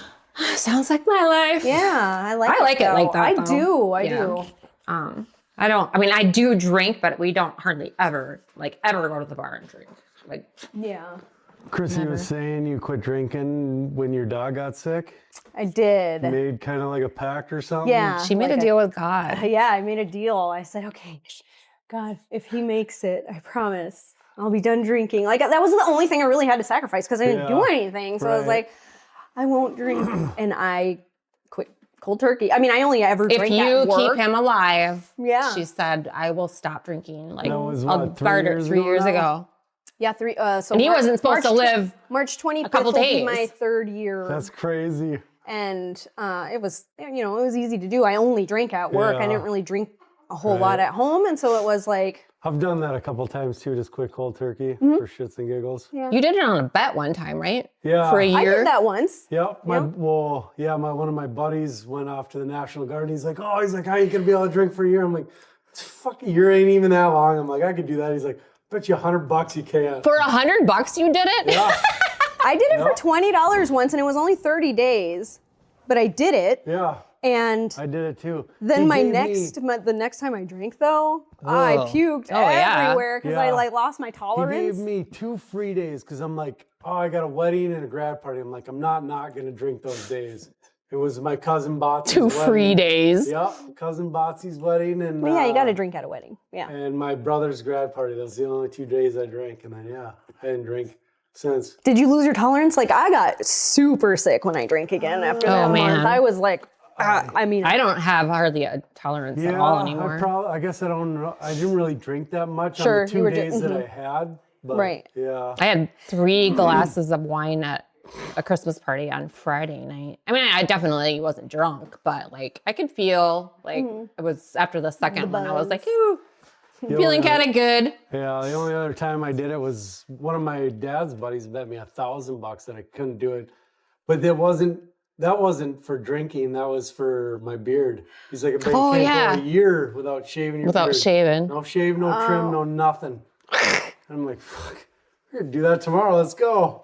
Sounds like my life. Yeah, I like it like that. I though. do. I Yeah. do. I do drink, but we don't hardly ever go to the bar and drink. Like, Yeah, Chrissy was saying you quit drinking when your dog got sick. I did. Made kind of like a pact or something. Yeah. she made a deal with God. Yeah, I made a deal. I said, okay, God, if he makes it, I promise I'll be done drinking. Like that was the only thing I really had to sacrifice because I didn't do anything. So I was like, I won't drink. And I quit cold turkey. I mean, I only ever drink If at you work. keep him alive, Yeah. she said, I will stop drinking. Like, That was I'll what, 3 start years 3 ago years now? ago. Yeah, so And he wasn't supposed to live March 25th couple will be my days. 3rd year. That's crazy. And it was, it was easy to do. I only drank at work. I Yeah. didn't really drink a whole lot at home. And so it was like, I've done that a couple times too, just quit cold turkey for shits and giggles. yeah. You did it on a bet one time, right? Yeah. For a I year. did that once. Yep. One of my buddies went off to the National Guard. He's like, how are you gonna be able to drink for a year? I'm like, fuck, a year ain't even that long. I'm like, I could do that. He's like, bet you $100 you can't. For $100 you did it? Yeah. I did it for $20 once and it was only 30 days, but I did it. Yeah. And I did it too. then He gave the next time I drank though, I puked everywhere because I lost my He tolerance. gave me 2 free days because I'm like, oh, I got a wedding and a grad party. I'm like, I'm not gonna drink those days. It was my cousin Botsy's 2 wedding. free days. Yep, cousin Botsy's wedding and Well, yeah, you got to drink at a wedding. Yeah. and my brother's grad party. Those the only 2 days I drank, and then I didn't drink since. Did you lose your tolerance? Like I got super sick when I drank again after that man. month. I was like, I mean, I don't have hardly a tolerance at all anymore. I guess I don't know. I didn't really drink that much Sure, on the you 2 were days just- that I had. But Right. Yeah. I had 3 glasses of wine at a Christmas party on Friday night. I mean, I definitely wasn't drunk, but like I could feel like it was after the second one. I was like, ooh, feeling kind of good. Yeah, the only other time I did it was one of my dad's buddies bet me $1,000 that I couldn't do it. But that wasn't for drinking, that was for my beard. He's like, I Oh, can't yeah. go a year without shaving your Without beard. shaving. No shave, no trim, no nothing. And I'm like, fuck, we're gonna do that tomorrow, let's go.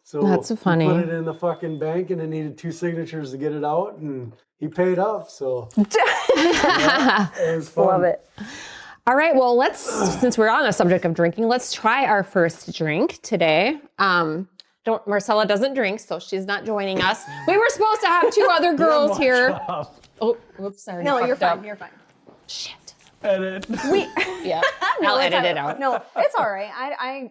So That's funny. we put it in the fucking bank and it needed 2 signatures to get it out and he paid up, so it was fun. love it. All right, well, since we're on the subject of drinking, let's try our first drink today. Marcella doesn't drink, so she's not joining us. We were supposed to have 2 other girls here. Oh, woops, sorry. No, you're fucked fine. up. You're fine. Shit. Edit. Yeah, No, I'll it's edit all it right. out. No, it's all right.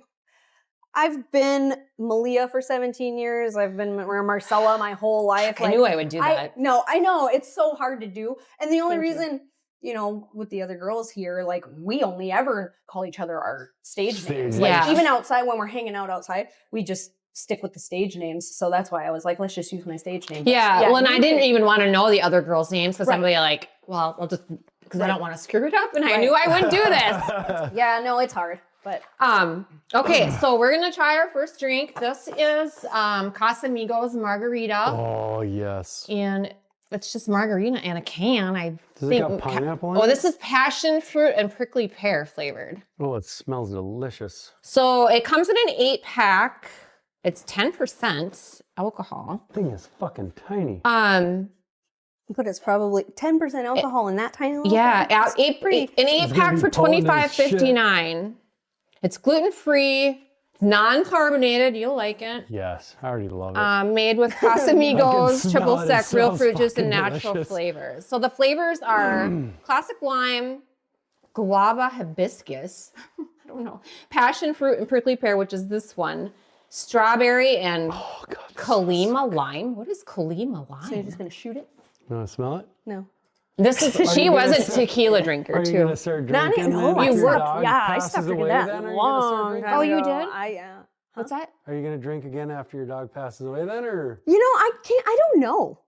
I've been Malia for 17 years. I've been Marcella my whole life. I knew I would do that. I know. It's so hard to do. And the only reason, with the other girls here, like we only ever call each other our stage names. Like Yeah. even outside when we're hanging out outside, we just stick with the stage names. So that's why I was like, let's just use my stage name. Yeah, well, and I you didn't can- even want to know the other girls' names because Right. somebody like, well, I'll just, because I don't want to screw it up, and I Right. knew I wouldn't do this. Yeah, no, it's hard. But Okay, so we're gonna try our first drink. This is Casamigos Margarita, Oh, yes. and it's just margarita in a can. I Does it think. got pineapple in Oh, it? this is passion fruit and prickly pear flavored. Oh, it smells delicious. So it comes in an 8-pack. It's 10% alcohol. Thing is fucking tiny. but it's probably 10% alcohol in that tiny little Yeah, thing. an 8-pack be for potent as shit. $25.59. It's gluten-free, non-carbonated. You'll like it. Yes, I already love it. Made with I can Casamigos, smell triple it. It sec, real smells fruit juice, and fucking natural delicious. flavors. So the flavors are classic lime, guava hibiscus, I don't know, passion fruit and prickly pear, which is this one, strawberry and Oh, God. Kalima lime. What is Kalima So you're lime? just going to shoot it? You want to smell it? No. This is, she you was gonna a start- tequila drinker Are you too. going to start Not drinking? no, then I if your stopped. dog Yeah, I passes stopped drinking away that then? Are you gonna long start time drinking? Oh, you ago. did? Yeah. What's that? Are you going to drink again after your dog passes away then, or? I don't know.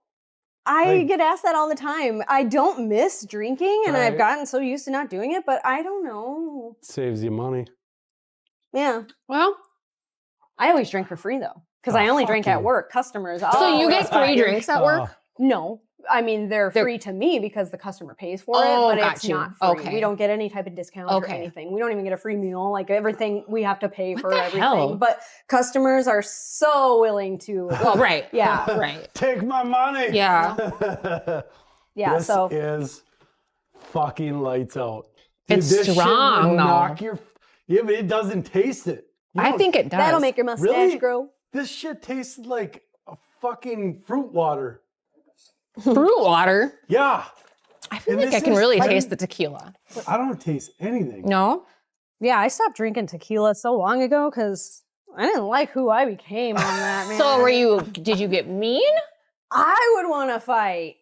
I Like- get asked that all the time. I don't miss drinking and I've Right. gotten so used to not doing it, but I don't know. Saves you money. Yeah. Well, I always drink for free though. Because I only fuck drink at you. work. Customers. so "Oh, you get that's fine." free drinks at work? No. I mean, they're free to me because the customer pays for it, but it's not free. Okay. We don't get any type of discount or anything. We don't even get a free meal. Like everything, we have to pay for everything. Hell? But customers are so willing to. Well, right. Yeah. Right. Take my money. Yeah. Yeah. This is fucking lights out. It's this strong, shit will though. knock your. Yeah, but it doesn't taste it. I think it does. That'll make your mustache Really? grow. This shit tastes like a fucking fruit water. fruit water. Yeah. I feel And like I this can is really like- taste the tequila. I don't taste anything. No? Yeah, I stopped drinking tequila so long ago because I didn't like who I became on that, man. So did you get mean? I would want to fight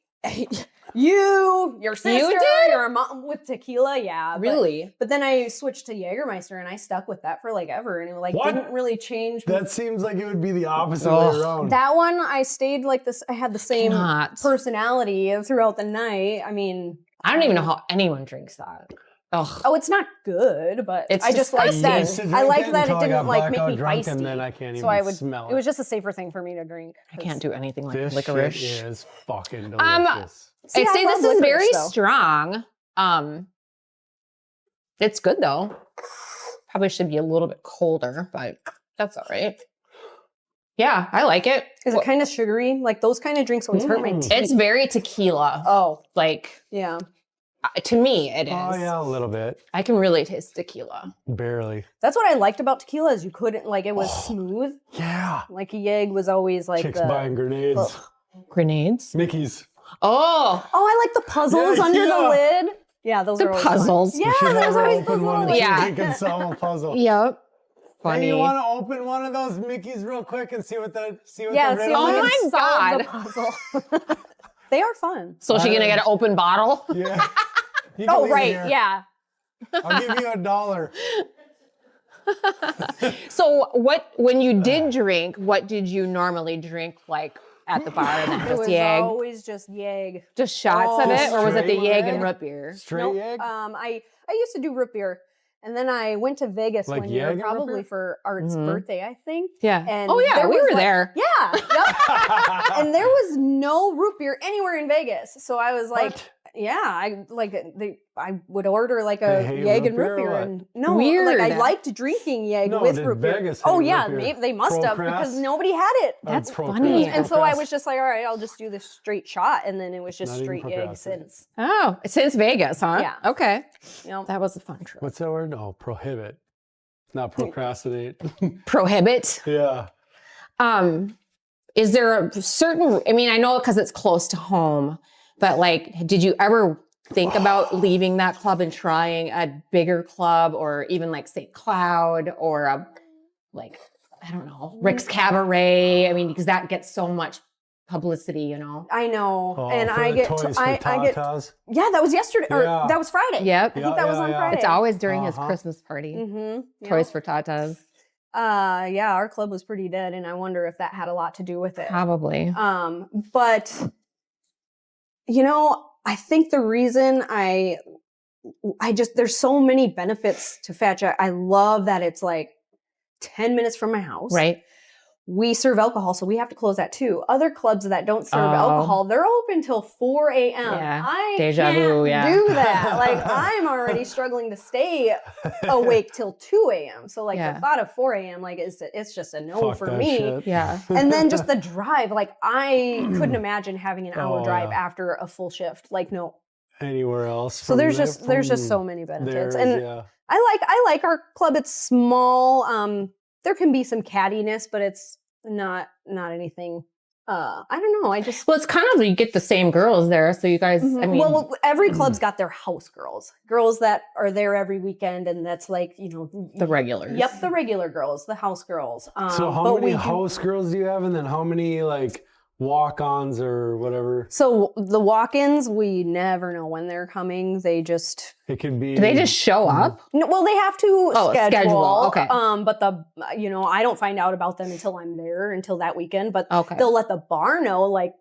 your sister, did? your mom with tequila, yeah. Really? But then I switched to Jägermeister and I stuck with that for like ever, and it like What? didn't really change. That seems like it would be the opposite Ugh. way around. That one, I stayed like this. I had the same Cannot. personality throughout the night. I mean, I don't even know how anyone drinks that. Ugh. oh, it's not good, but It's I just like disgusting. that. used to I drink like it that it until I didn't got like make blackout me drunk, feisty. and then I can't so I even would. smell It was just a safer thing for me to drink. I can't do anything like This licorice. shit is fucking delicious. See, I'd say I love this is licorice, very though. strong. It's good though. Probably should be a little bit colder, but that's all right. Yeah, I like it. Is it kind of sugary? Like those kind of drinks always hurt my teeth. It's very tequila. Oh, Like yeah. to me, it is. Oh yeah, a little bit, I can really taste tequila. barely. That's what I liked about tequila is you couldn't like it was smooth. Yeah. Like a Yeg was always like Chicks the. buying grenades. Ugh. Grenades. Mickey's. Oh, Oh, I like the puzzles Yeah, under yeah. the lid. Yeah, those The are always fun. puzzles. Yeah, You should there's have her always open those one little. so Yeah. you can solve a puzzle. yep. Hey, Funny. you want to open one of those Mickey's real quick and see what the Yeah, the see riddle if Oh we is? can my solve the puzzle. They are fun. So is she gonna get an open bottle? Yeah. You can Oh, leave it right. here. Yeah. I'll give you $1. So when you did drink, what did you normally drink like at the bar? And then It just was Yeg? always just Yeg. Just shots of Oh, it? Or was it the straight Yeg and Yeg? root beer? Straight Nope. egg? I used to do root beer. And then I went to Vegas Like one Yeg year, and root probably beer? for Art's birthday, I think. Yeah. And Oh yeah, there we was, were like- there. Yeah. Yep. And there was no root beer anywhere in Vegas. So I was like, What? yeah, I would order like a They hate Yeg root and beer root or beer. what? And no, Weird. like I liked drinking Yeg No, with did root beer. Vegas Oh hate yeah, root beer? maybe they must have because Procrast? nobody had it. That's Procrast. funny. And so I Procrast. was just like, all right, I'll just do this straight shot, and then it was just Not even straight Yeg Procrast. since. Oh, since Vegas, huh? Yeah. Okay. You know, That was a fun trip. What's that word? No, prohibit. Not procrastinate. Prohibit. Yeah. Is there a certain, I mean, I know because it's close to home, but like, did you ever think about leaving that club and trying a bigger club or even like St. Cloud or a, like, I don't know, Rick's Cabaret? I mean, because that gets so much publicity, you know? I know, Oh, and for I the get, toys I get, Tatas? yeah, that was yesterday, or Yeah. that was Friday. Yep. I think that was on Friday. It's always during his Uh-huh. Christmas party. Mm-hmm. Toys for Tatas. Yeah, our club was pretty dead, and I wonder if that had a lot to do with it. Probably. But you know, I think the reason I just there's so many benefits to Fat Jack. I love that it's like 10 minutes from my house. Right. We serve alcohol, so we have to close at 2. Other clubs that don't serve Oh. alcohol, they're open till 4 a.m. Yeah. I Deja can't vu, yeah. do that. Like I'm already struggling to stay awake till 2 a.m. So like Yeah. the thought of 4 a.m. like it's just a no Fuck for that me. shit. Yeah. And then just the drive, like I couldn't imagine having an hour Oh, drive yeah. after a full shift. Like no. Anywhere else. So from there's there- just so from many there benefits. is, And yeah. I like our club. It's small. There can be some cattiness, but it's not anything. I don't know. I just Well, it's kind of, you get the same girls there. So you guys, I mean, well, every club's got their house girls that are there every weekend, and that's like the regulars. Yep, the regular girls, the house girls. So how but many we do- house girls do you have, and then how many like walk-ons or whatever? So the walk-ins, we never know when they're coming. They just It could be. Do they just show up? no, well, they have to Oh, schedule, okay. But I don't find out about them until I'm there, until that weekend. But Okay. they'll let the bar know, like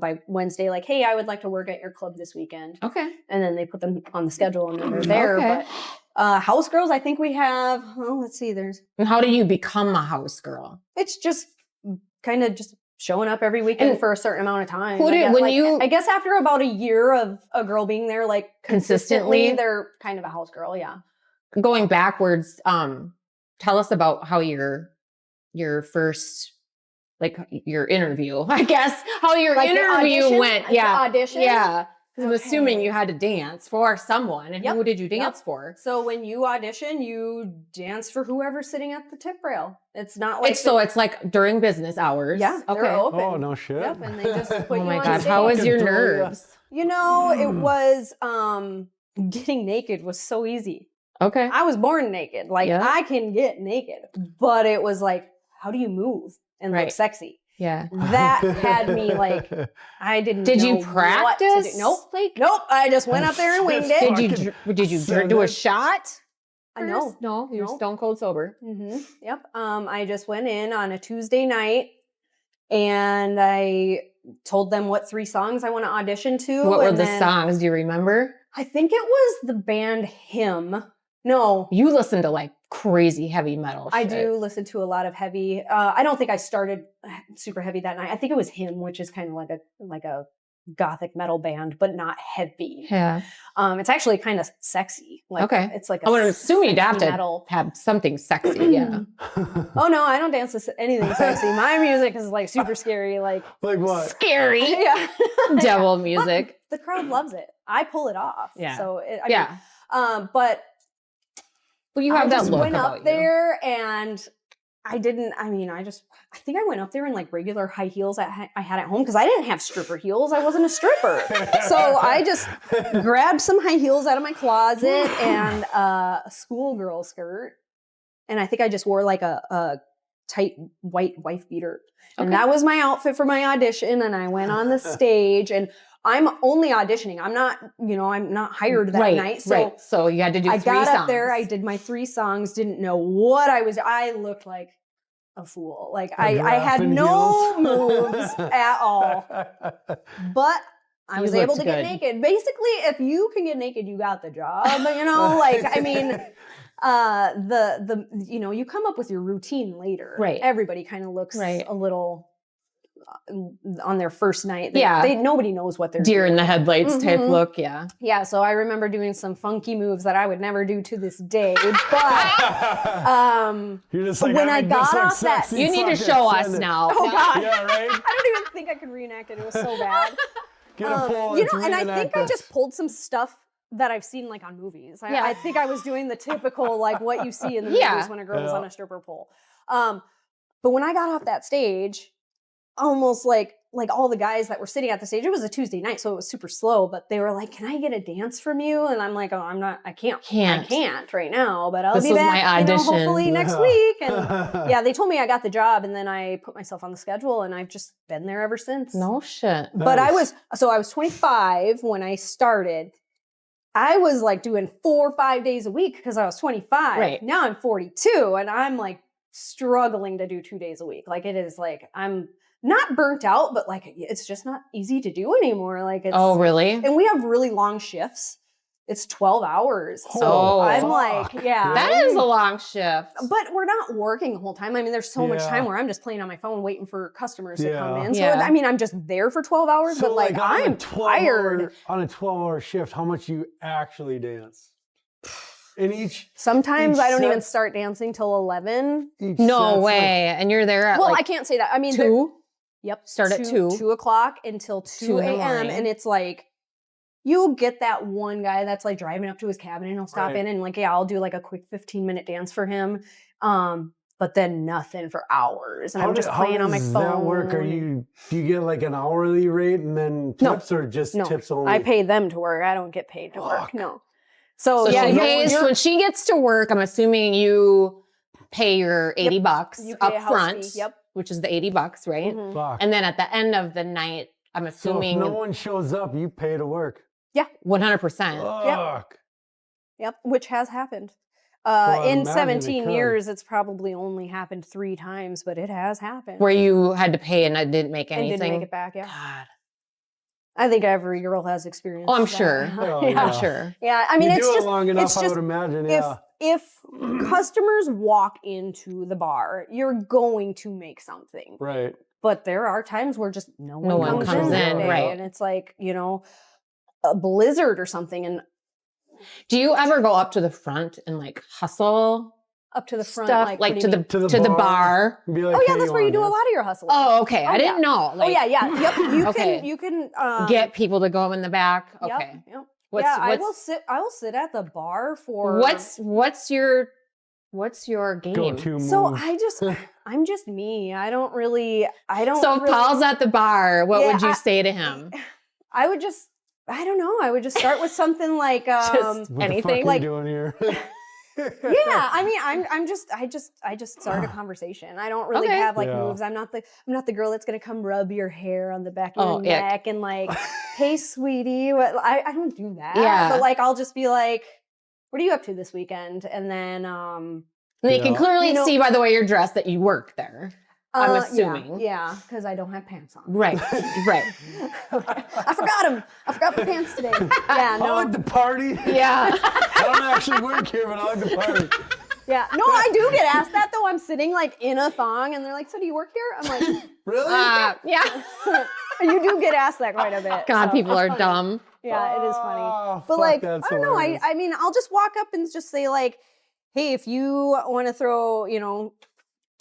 by Wednesday, like, hey, I would like to work at your club this weekend, Okay. and then they put them on the schedule, and then they're there. Okay. But house girls, I think we have. Oh, let's see. And how do you become a house girl? It's just kind of just showing up every weekend And for a certain amount of time. who did- I guess after about a year of a girl being there, like consistently, Consistently? they're kind of a house girl. Yeah. Going backwards, tell us about how your first, like your interview, I guess, how your Like the interview audition? went. The Yeah. audition? Yeah. 'Cause I'm assuming Okay. you had to dance for someone. And Yep. who did you Yep. dance for? So when you audition, you dance for whoever's sitting at the tip rail. It's not like It's like during business hours. yeah, Okay. they're open. Oh, no shit. Yep, and they just put Oh you my on God. stage. How was your Fucking throw ya. nerves? You know, it was getting naked was so easy. Okay. I was born naked. Like Yeah. I can get naked. But it was like, how do you move and look Right. sexy? Yeah. That had me like I didn't Did know you what to practice? do. Nope. Nope. I just went up there and winged it. Did you Fucking do a seven. shot? I know. first? No, you're No. stone cold sober. Yep. I just went in on a Tuesday night and I told them what 3 songs I want to audition to. What were and the then songs? Do you remember? I think it was the band Him. No, You listen to like crazy heavy metal. I shit. do listen to a lot of heavy. I don't think I started super heavy that night. I think it was Him, which is kind of like a gothic metal band, but not heavy. Yeah. It's actually kind of sexy. Like, Okay. It's like I would assume you'd have sexy to metal. have something sexy. Yeah. Oh no, I don't dance to anything sexy. My music is like super scary. Like Like what? Scary. yeah, Devil music. the crowd loves it. I pull it off. Yeah. So Yeah. but Well, you have I that just look went about up you. there and I didn't. I mean, I think I went up there in like regular high heels that I had at home because I didn't have stripper heels. I wasn't a stripper, so I just grabbed some high heels out of my closet and a schoolgirl skirt, and I think I just wore like a tight white wife beater, and Okay. that was my outfit for my audition. And I went on the stage, and I'm only auditioning. I'm not, I'm not hired that right, night. So right. So you had to do I 3 got songs. up there. I did my 3 songs. Didn't know what I looked like a fool. Like I had giraffe in no heels. moves at all. But I You was able looked to get good. naked. Basically, if you can get naked, you got the job. Like I mean, you come up with your routine later. Right. Everybody kind of looks Right. a little on their first night. Yeah. Nobody knows what they're Deer in doing. the headlights type Mhm. look. Yeah. Yeah, so I remember doing some funky moves that I would never do to this day. But You're just like, when I make got this look off that- sexy, You need to fucking show us send it. now. oh god, Yeah, right? I don't even think I could reenact it. It was so bad. Get a pole. And I think I just pulled some stuff that I've seen like on movies. Yeah. I think I was doing the typical like what you see in the Yeah. movies when a girl is Yeah. on a stripper pole. But when I got off that stage, almost like all the guys that were sitting at the stage, it was a Tuesday night, so it was super slow, but they were like, "Can I get a dance from you?" And I'm like, "Oh, I can't right now, but I'll This be was back, my audition. hopefully next Yeah. week." And yeah, they told me I got the job, and then I put myself on the schedule, and I've just been there ever since. No shit. But I Nice. was 25 when I started. I was like doing 4 or 5 days a week because I was 25. Right. Now I'm 42 and I'm like struggling to do 2 days a week. Like it is like, I'm not burnt out, but like, it's just not easy to do anymore. Like it's, Oh, really? and we have really long shifts. It's 12 hours. So Oh, I'm fuck. like, yeah. That is a long shift. But we're not working the whole time. I mean, there's so much Yeah. time where I'm just playing on my phone waiting for customers to come Yeah. in. So, Yeah. I mean, I'm just there for 12 hours, So but like on a I'm 12-hour tired. On a 12-hour shift, how much you actually dance? In each Sometimes Each I don't set- even start dancing till 11. No set's way. And you're there at Well, like I can't say that. I mean, 2? yep. Start at 2. 2 o'clock until 2 2 in the a.m. morning. And it's like, you'll get that one guy that's like driving up to his cabin and he'll stop Right. in and like, yeah, I'll do like a quick 15-minute dance for him. But then nothing for hours. And I'm just playing on my does phone. that work? Do you get like an hourly rate and then No. tips or just No. tips only? I pay them to work. I don't get paid to work. Fuck. No. So, So yeah, she pays, when she gets to work, I'm assuming you pay your $80 You pay a up house front, fee, yep. which is the $80, right? Mhm. Fuck. And then at the end of the night, I'm So if assuming no one shows up, you pay to work. 100%. Fuck. Yep, which has happened. Well, I In imagine it 17 could. years, it's probably only happened 3 times, but it has happened. Where you had to pay and I didn't make and anything. didn't make it back, yeah. God. I think every girl has experience. Oh, I'm that. sure. Oh, I'm yeah. sure. Yeah, I mean, you it's do just it long enough, it's I just would imagine. Yeah. if customers walk into the bar, you're going to make something. Right. but there are times where just no one comes in, that day, right? And it's like, you know, a blizzard or something. And do you ever go up to the front and like hustle up to the front, stuff, like to the bar? Be like, Oh yeah, hey, that's where you do a lot of your hustling. Oh, okay. I didn't know. Oh yeah, yep. You okay. you can get people to go in the back. Okay. Yep. I will sit at the bar for what's your game? Go-to move. So I'm just me. I don't So really, if Paul's at the bar, what would you say to him? I would just, I don't know. I would just start with something like just what anything. the fuck are you doing here? Yeah, I mean, I just start a conversation. I don't really have like moves. I'm not the girl that's gonna come rub your hair on the back of your neck and like, hey sweetie, what? I don't do that. Yeah, but like I'll just be like, what are you up to this weekend? And then they can clearly see by the way you're dressed that you work there. I'm assuming. Yeah, because I don't have pants on. Right. I forgot them. I forgot my pants today. Yeah, no. I like the party. Yeah. I don't actually work here, but I like the party. Yeah. No, I do get asked that though. I'm sitting like in a thong and they're like, so do you work here? I'm like, really? Yeah. You do get asked that quite a bit. God, so people are funny. dumb. Yeah, it is funny. Oh, But fuck, like, I that's don't know. hilarious. I mean, I'll just walk up and just say like, hey, if you want to throw, you know,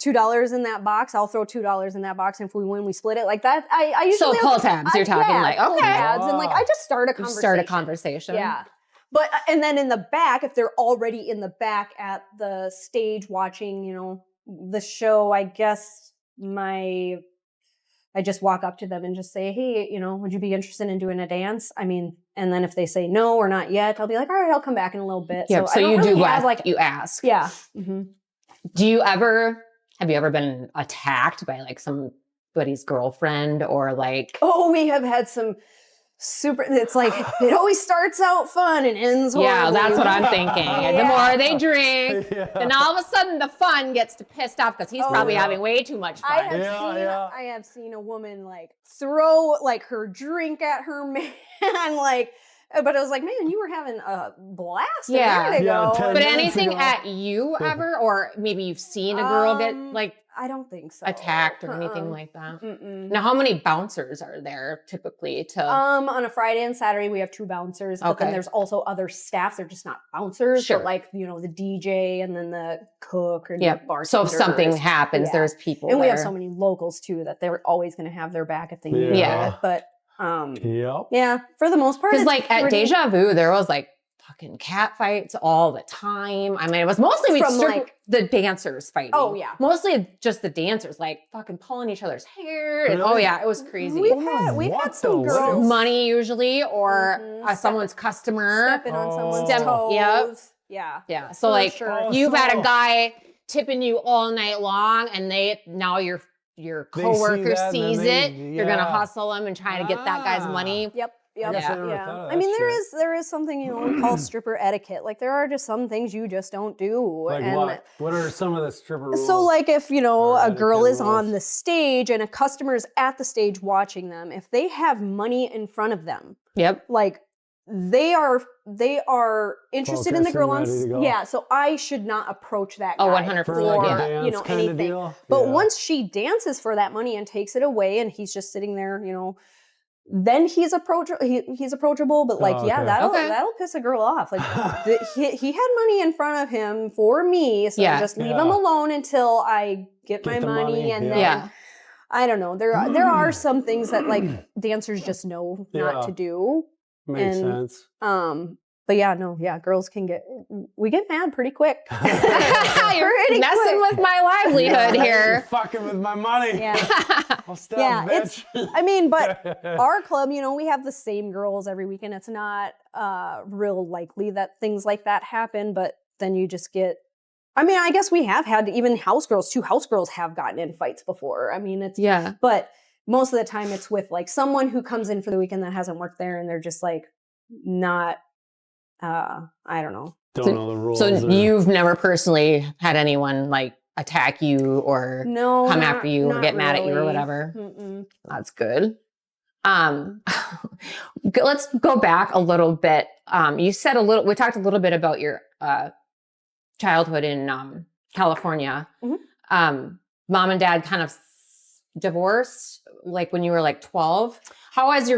$2 in that box, I'll throw $2 in that box. And if we win, we split it like that. I usually pull tabs. You're talking like, pull okay. tabs, and like I just start a conversation. Yeah. But and then in the back, if they're already in the back at the stage watching, you know, the show, I guess I just walk up to them and just say, hey, you know, would you be interested in doing a dance? I mean, and then if they say no or not yet, I'll be like, all right, I'll come back in a little bit. Yeah, so you really do have, like you ask. Yeah. Mm-hmm. Have you ever been attacked by like somebody's girlfriend or like? Oh, we have had some it's like, it always starts out fun and ends horribly. Yeah, that's what I'm thinking. The more they drink, then all of a sudden the fun gets pissed off because he's probably having way too much fun. I have seen a woman like throw like her drink at her man, like, but I was like, man, you were having a blast a minute ago. But anything at you ever, or maybe you've seen a girl get like, I don't think so, attacked or anything like that. Now, how many bouncers are there typically to? On a Friday and Saturday we have 2 bouncers, but then there's also other staff. They're just not bouncers, but like, you know, the DJ and then the cook or the bartender. So if something happens, there's people. And we have so many locals too that they're always going to have their back if they need it. But yeah, for the most part, because like at Deja Vu, there was like fucking cat fights all the time. I mean, it was mostly the dancers fighting. Oh yeah, mostly just the dancers like fucking pulling each other's hair. And, oh yeah, it was crazy. We've had some girls, money usually, or someone's customer stepping on someone's toes. Yep. Yeah. So like you've had a guy tipping you all night long, and now your coworker sees it. You're gonna hustle him and try to get that guy's money. Yep. Yeah. I mean, there is something, you know, called stripper etiquette. Like there are just some things you just don't do. Like what? What are some of the stripper rules? So like if, you know, a girl is on the stage and a customer is at the stage watching them, if they have money in front of them, like they are interested in the girl on so I should not approach that guy 100% for you know, anything. But once she dances for that money and takes it away and he's just sitting there, you know, then he's approachable, but like that'll piss a girl off. Like he had money in front of him for me, so just leave him alone until I get my money. And then I don't know. There are some things that like dancers just know not to do. Makes sense. But girls we get mad pretty quick. You're messing with my livelihood here. You're fucking with my money. I'll stop, bitch. I mean, but our club, you know, we have the same girls every weekend. It's not real likely that things like that happen, but then you just get, I mean, I guess we have had even house girls, 2 house girls have gotten in fights before. I mean, but most of the time it's with like someone who comes in for the weekend that hasn't worked there and they're just like not, I don't know. Don't know the rules. So you've never personally had anyone like attack you or come after you or get mad at you or whatever? That's good. Let's go back a little bit. We talked a little bit about your childhood in California. Mom and dad kind of divorced, like when you were like 12. How has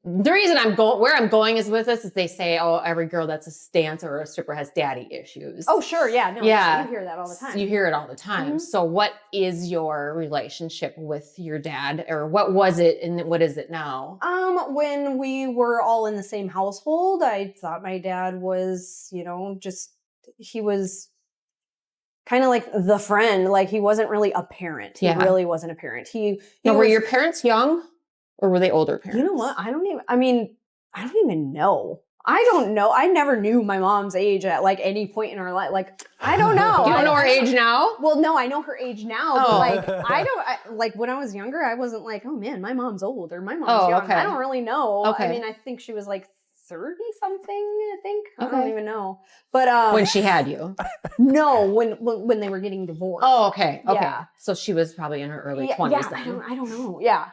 the reason where I'm going is with this is they say, oh, every girl that's a dancer or a stripper has daddy issues. Oh, sure. Yeah. No, Yeah. you hear that all the time. You hear it all the time. Mm-hmm. So what is your relationship with your dad, or what was it and what is it now? When we were all in the same household, I thought my dad was, he was kind of like the friend. Like he wasn't really a parent. He really wasn't a parent. Were your parents young? Or were they older parents? You know what? I don't even know. I don't know. I never knew my mom's age at like any point in our life. Like, I don't know. You don't know her age now? Well, no, I know her age now. But like, when I was younger, I wasn't like, oh man, my mom's old or my mom's young. Okay. I don't really know. Okay. I mean, I think she was like 30 something, I think. Okay. I don't even know. But when she had you? No, when they were getting divorced. Oh, okay. Okay. Yeah. So she was probably in her early 20s yeah, then. I don't know. Yeah.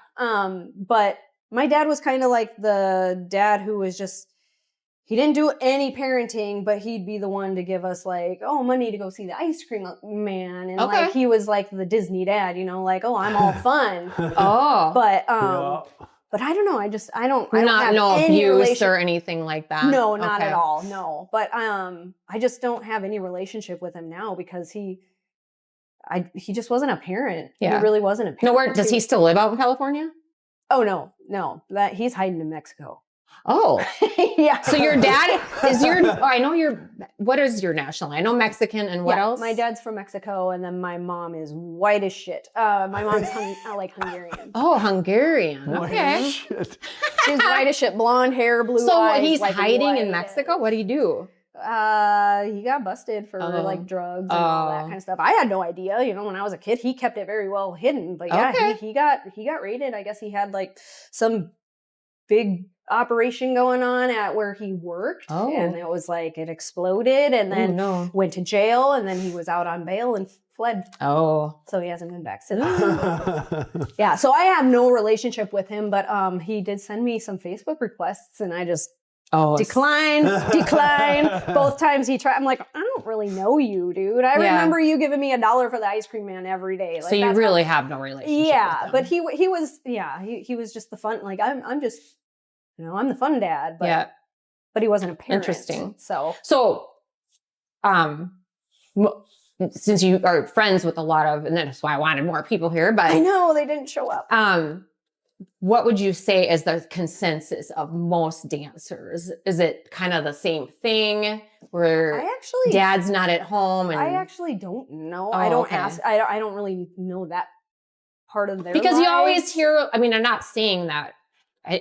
But my dad was kind of like the dad who was just, he didn't do any parenting, but he'd be the one to give us like, oh, money to go see the ice cream man. And like, he was like the Disney dad, like, oh, I'm all fun. But I don't know. I don't have no any abuse or anything like that. No, not at all. No. But I just don't have any relationship with him now because he just wasn't a parent. Yeah. He really wasn't a parent. No, where does he still live out in California? Oh no. That he's hiding in Mexico. Oh. Yeah. So your dad what is your nationality? I know Mexican and what else? My dad's from Mexico and then my mom is white as shit. My mom's like Hungarian. Oh, Hungarian. Okay. She's white as shit, blonde hair, blue eyes. So he's like hiding in Mexico? What do you do? He got busted for like drugs and all that kind of stuff. I had no idea. When I was a kid, he kept it very well hidden. But yeah, he got raided. I guess he had like some big operation going on at where he worked, and it was like it exploded, and then went to jail, and then he was out on bail and fled. Oh, so he hasn't been back since. Yeah, so I have no relationship with him, but he did send me some Facebook requests, and I just decline. Both times he tried. I'm like, I don't really know you, dude. I remember you giving me $1 for the ice cream man every day. Like, so you really have no relationship. Yeah, with him. but he was just the fun. Like I'm just, I'm the fun dad. But but he wasn't a parent. Interesting. So since you are friends with a lot of, and that's why I wanted more people here. But I know they didn't show up. What would you say is the consensus of most dancers? Is it kind of the same thing where dad's not at home? And I actually don't know. I don't ask. I don't really know that part of their because lives. you always hear. I mean, I'm not saying that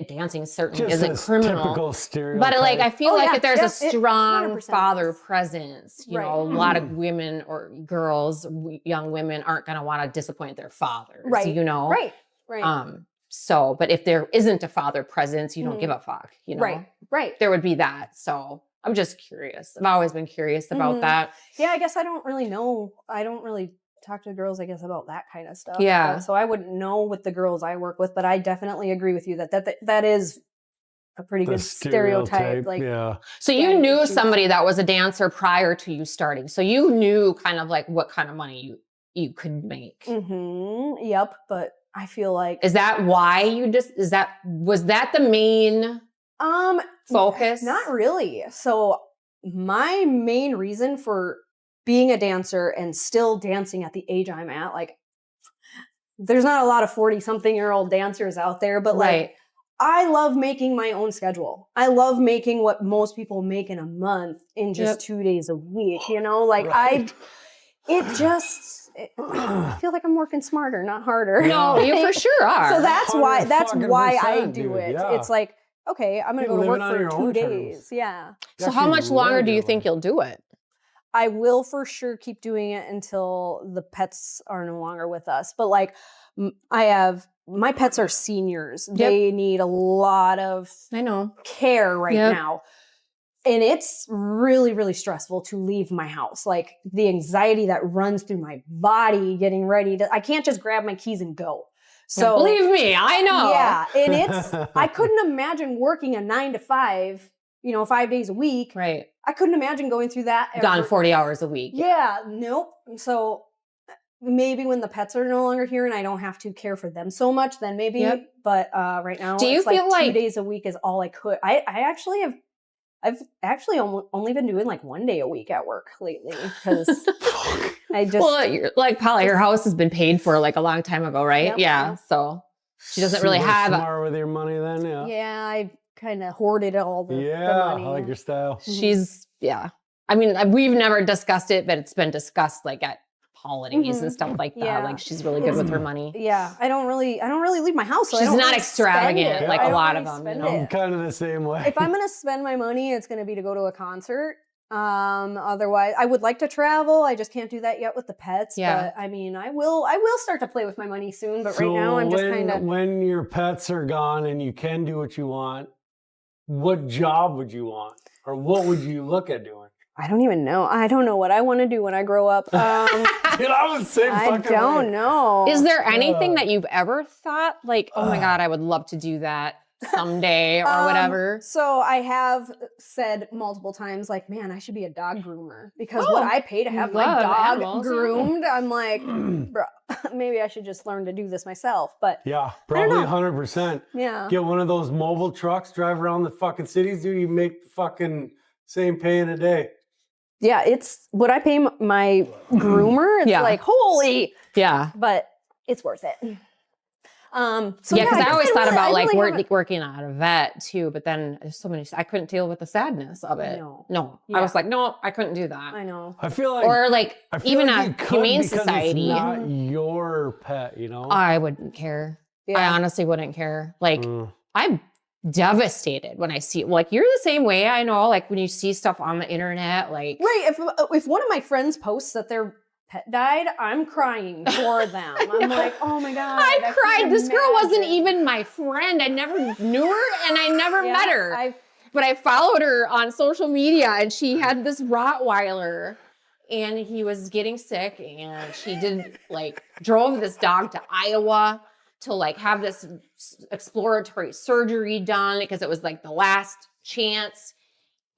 dancing certainly isn't criminal, typical stereotype. but like I feel if there's a strong 100% father presence, Right. a lot of women or girls, young women aren't going to want to disappoint their fathers. Right. Right. So, but if there isn't a father presence, you don't give a fuck, Right. There would be that. So I'm just curious. I've always been curious about that. Yeah, I guess I don't really know. I don't really talk to girls, I guess, about that kind of stuff. Yeah. So I wouldn't know with the girls I work with, but I definitely agree with you that is a pretty good stereotype. Like, So you knew somebody that was a dancer prior to you starting. So you knew kind of like what kind of money you could make. Mm-hmm. Yep. But I feel like, is that why was that the main focus? Not really. So my main reason for being a dancer and still dancing at the age I'm at, like there's not a lot of 40-something-year-old dancers out there, but like I love making my own schedule. I love making what most people make in a month in just 2 days a week, I feel like I'm working smarter, not harder. No, you for sure are. So that's why I do it. Yeah. It's like, okay, I'm going to go to work for 2 days. Yeah. So how much longer do you think you'll do it? I will for sure keep doing it until the pets are no longer with us. But like my pets are seniors. Yep. They need a lot of care right now. And it's really, really stressful to leave my house. Like the anxiety that runs through my body getting ready I can't just grab my keys and go. So believe me, I know. Yeah. And I couldn't imagine working a 9 to 5, 5 days a week. Right. I couldn't imagine going through that. Gone 40 hours a week. Yeah. Nope. So maybe when the pets are no longer here and I don't have to care for them so much, then maybe. Yep. But right now, Do you it's feel like 2 like- days a week is all I could. I've actually only been doing like 1 day a week at work lately because I just. Well, you're, like Polly, her house has been paid for like a long time ago, right? Yep, Yeah. yep. So she doesn't really Super have. smart with your money then, yeah. Yeah, I kind of hoarded all the money. I like your style. She's I mean, we've never discussed it, but it's been discussed like at holidays and stuff like that. Yeah. Like she's really good with her money. Yeah, I don't really leave my house. So I She's don't not really extravagant spend it. like I a don't lot really of them, you spend know? I'm it. kind of the same way. If I'm gonna spend my money, it's gonna be to go to a concert. Otherwise, I would like to travel. I just can't do that yet with the pets. Yeah. But I mean, I will start to play with my money soon. But right now, I'm just kind of. When your pets are gone and you can do what you want, what job would you want, or what would you look at doing? I don't even know. I don't know what I want to do when I grow up. Dude, I was the same I fucking don't way. know. Is there anything that you've ever thought like, oh my God, I would love to do that someday or whatever? So I have said multiple times, like, man, I should be a dog groomer because what I pay to have my love dog animals, yeah. groomed, I'm like, bro, maybe I should just learn to do this myself. But Yeah, probably 100%. yeah, Get one of those mobile trucks, drive around the fucking cities, dude. You make fucking same pay in a day. yeah, it's what I pay my groomer. It's Yeah. like, holy, Yeah. but it's worth it. So Yeah, because I guess always thought really- about I like really haven't- working at a vet too, but then there's so many, I couldn't deal with the sadness of it. No. I was like, no, I couldn't do that. I know. I feel like, Or like I feel even like you a could humane because society, It's not your pet, you know. I wouldn't care. I Yeah. honestly wouldn't care. Like Mm. I'm devastated when I see like you're the same way. I know, like when you see stuff on the internet, like Right. If one of my friends posts that their pet died, I'm crying for them. I'm like, oh my God. I can't cried. This girl wasn't imagine. even my friend. I never knew her and I never Yeah, met her. But I followed her on social media and she had this Rottweiler and he was getting sick and she drove this dog to Iowa to like have this exploratory surgery done because it was like the last chance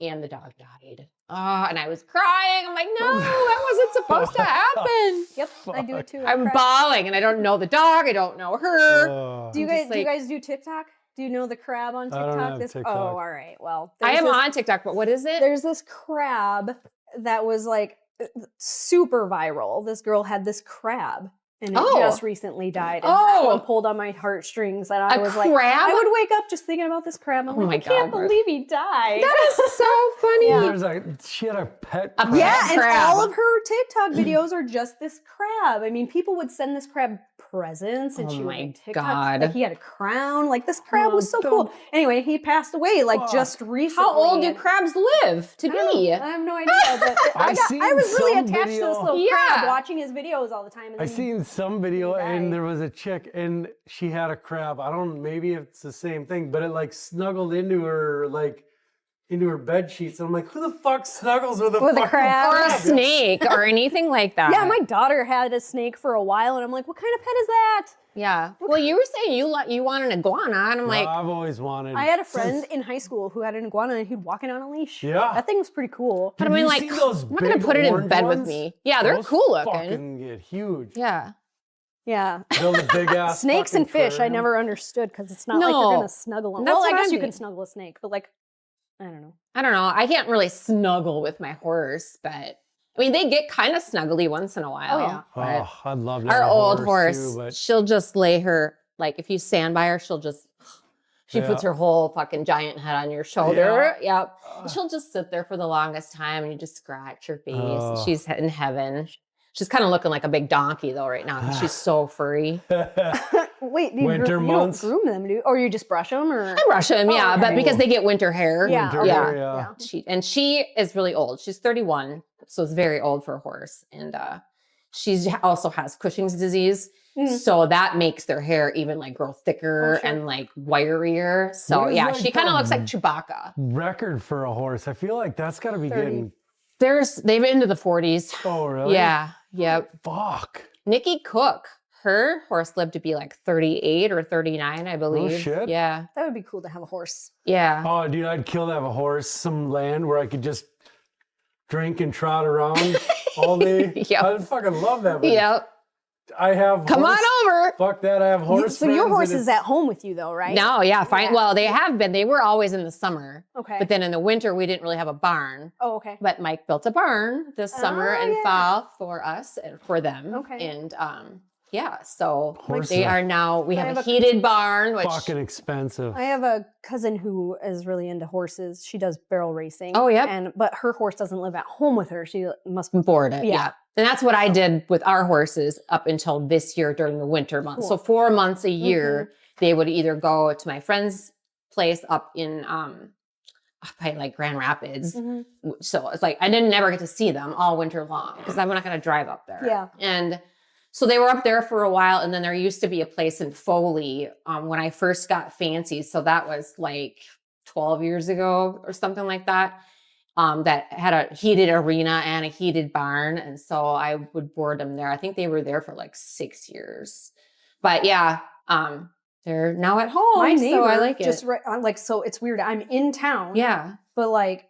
and the dog died. And I was crying. I'm like, no, that wasn't supposed to happen. Yep, I do it too. I'm bawling and I don't know the dog. I don't know her. Do you I'm just guys do TikTok? Do you know the crab on I TikTok? don't have TikTok. Oh, all right. Well, I am this, on TikTok, but what is it? There's this crab that was like super viral. This girl had this crab. And it Oh. just recently died. And Oh. that one pulled on my heartstrings. And I A was like, crab? I would wake up just thinking about this crab. I'm Oh like, my I can't God, Ruth. believe he died. That is so funny. Yeah. She had a pet. A crab. Yeah, and crab. all of her TikTok videos are just this crab. I mean, people would send this crab presents, and Oh she would my make TikTok. God. Like he had a crown. Like this crab Oh, was so cool. Anyway, he passed away like Fuck. just recently. How old do and- crabs live to I don't be? know. I have no idea, but I seen was really some attached to this video- little Yeah. crab, watching his videos all the time. And I then seen some video died. and there was a chick and she had a crab. I don't, maybe it's the same thing, but it like snuggled into her bed sheets. I'm like, who the fuck snuggles with a With a fucking crab? Or a crab? snake or anything like that. Yeah, my daughter had a snake for a while, and I'm like, what kind of pet is that? Yeah. Well, you were saying you want an iguana, and I'm like, I've always wanted. I had a friend in high school who had an iguana, and he'd walk it on a leash. Yeah. That thing was pretty cool. but I Have mean, you like, seen those I'm not gonna big put it in orange bed with ones? me. Yeah, they're Those cool looking. Fucking get huge. Yeah. Yeah. Build a big ass. Snakes and fucking fish, I aquarium. never understood because it's not like No. you're gonna snuggle them. That's Well, I what guess I'm you can thinking. snuggle a snake, but like, I don't know. I don't know. I can't really snuggle with my horse, but I mean, they get kind of snuggly once in a while. yeah. but Oh, I'd love to have our a old horse, too, but she'll just lay her, like, if you stand by her, she Yeah. puts her whole fucking giant head on your shoulder. Yep. And she'll just sit there for the longest time and you just scratch her face. And Oh. she's in heaven. She's kind of looking like a big donkey though right now because she's so furry. Wait, you Winter don't months? groom them, do you? Or you just brush them? Or I brush them, yeah, okay. but because they get winter hair. Yeah, Winter okay. hair, Yeah. She is really old. She's 31, so it's very old for a horse. And she also has Cushing's disease. Mm. So that makes their hair even like grow thicker Oh, sure. and like wirier. So What is, yeah, like, she kind of the- looks like Chewbacca. Record for a horse. I feel like that's got to be 30. getting. They've into the 40s. Oh, really? Yeah. Yep. Fuck. Nikki Cook, her horse lived to be like 38 or 39, I believe. shit. Yeah. that would be cool to have a horse. Yeah. Oh, dude, I'd kill to have a horse, some land where I could just drink and trot around all day. Yep. I'd fucking love that. But Yep. I have Come on over. Fuck that, I have horse So your friends horse and is at home with you though, right? No, yeah, fine. Yeah. Well, they have been. They were always in the summer. Okay. But then in the winter, we didn't really have a barn. Oh, okay. But Mike built a barn this summer and yeah. fall for us and for them. Okay. And yeah, so Horses they are are now, we have have a a- heated barn, which, fucking expensive. I have a cousin who is really into horses. She does barrel racing. Oh, yep. But her horse doesn't live at home with her. She must be board it. Yeah. Yeah. And that's what I did with our horses up until this year during the winter months. Cool. So 4 months a year, they would either go to my friend's place up in up by like Grand Rapids. So it's like I didn't never get to see them all winter long because I'm not going to drive up there. Yeah. And so they were up there for a while, and then there used to be a place in Foley when I first got fancy. So that was like 12 years ago or something like that. That had a heated arena and a heated barn, and so I would board them there. I think they were there for like 6 years. But yeah, they're now at home. My neighbor so I like it. just so it's weird. I'm in town. Yeah. But like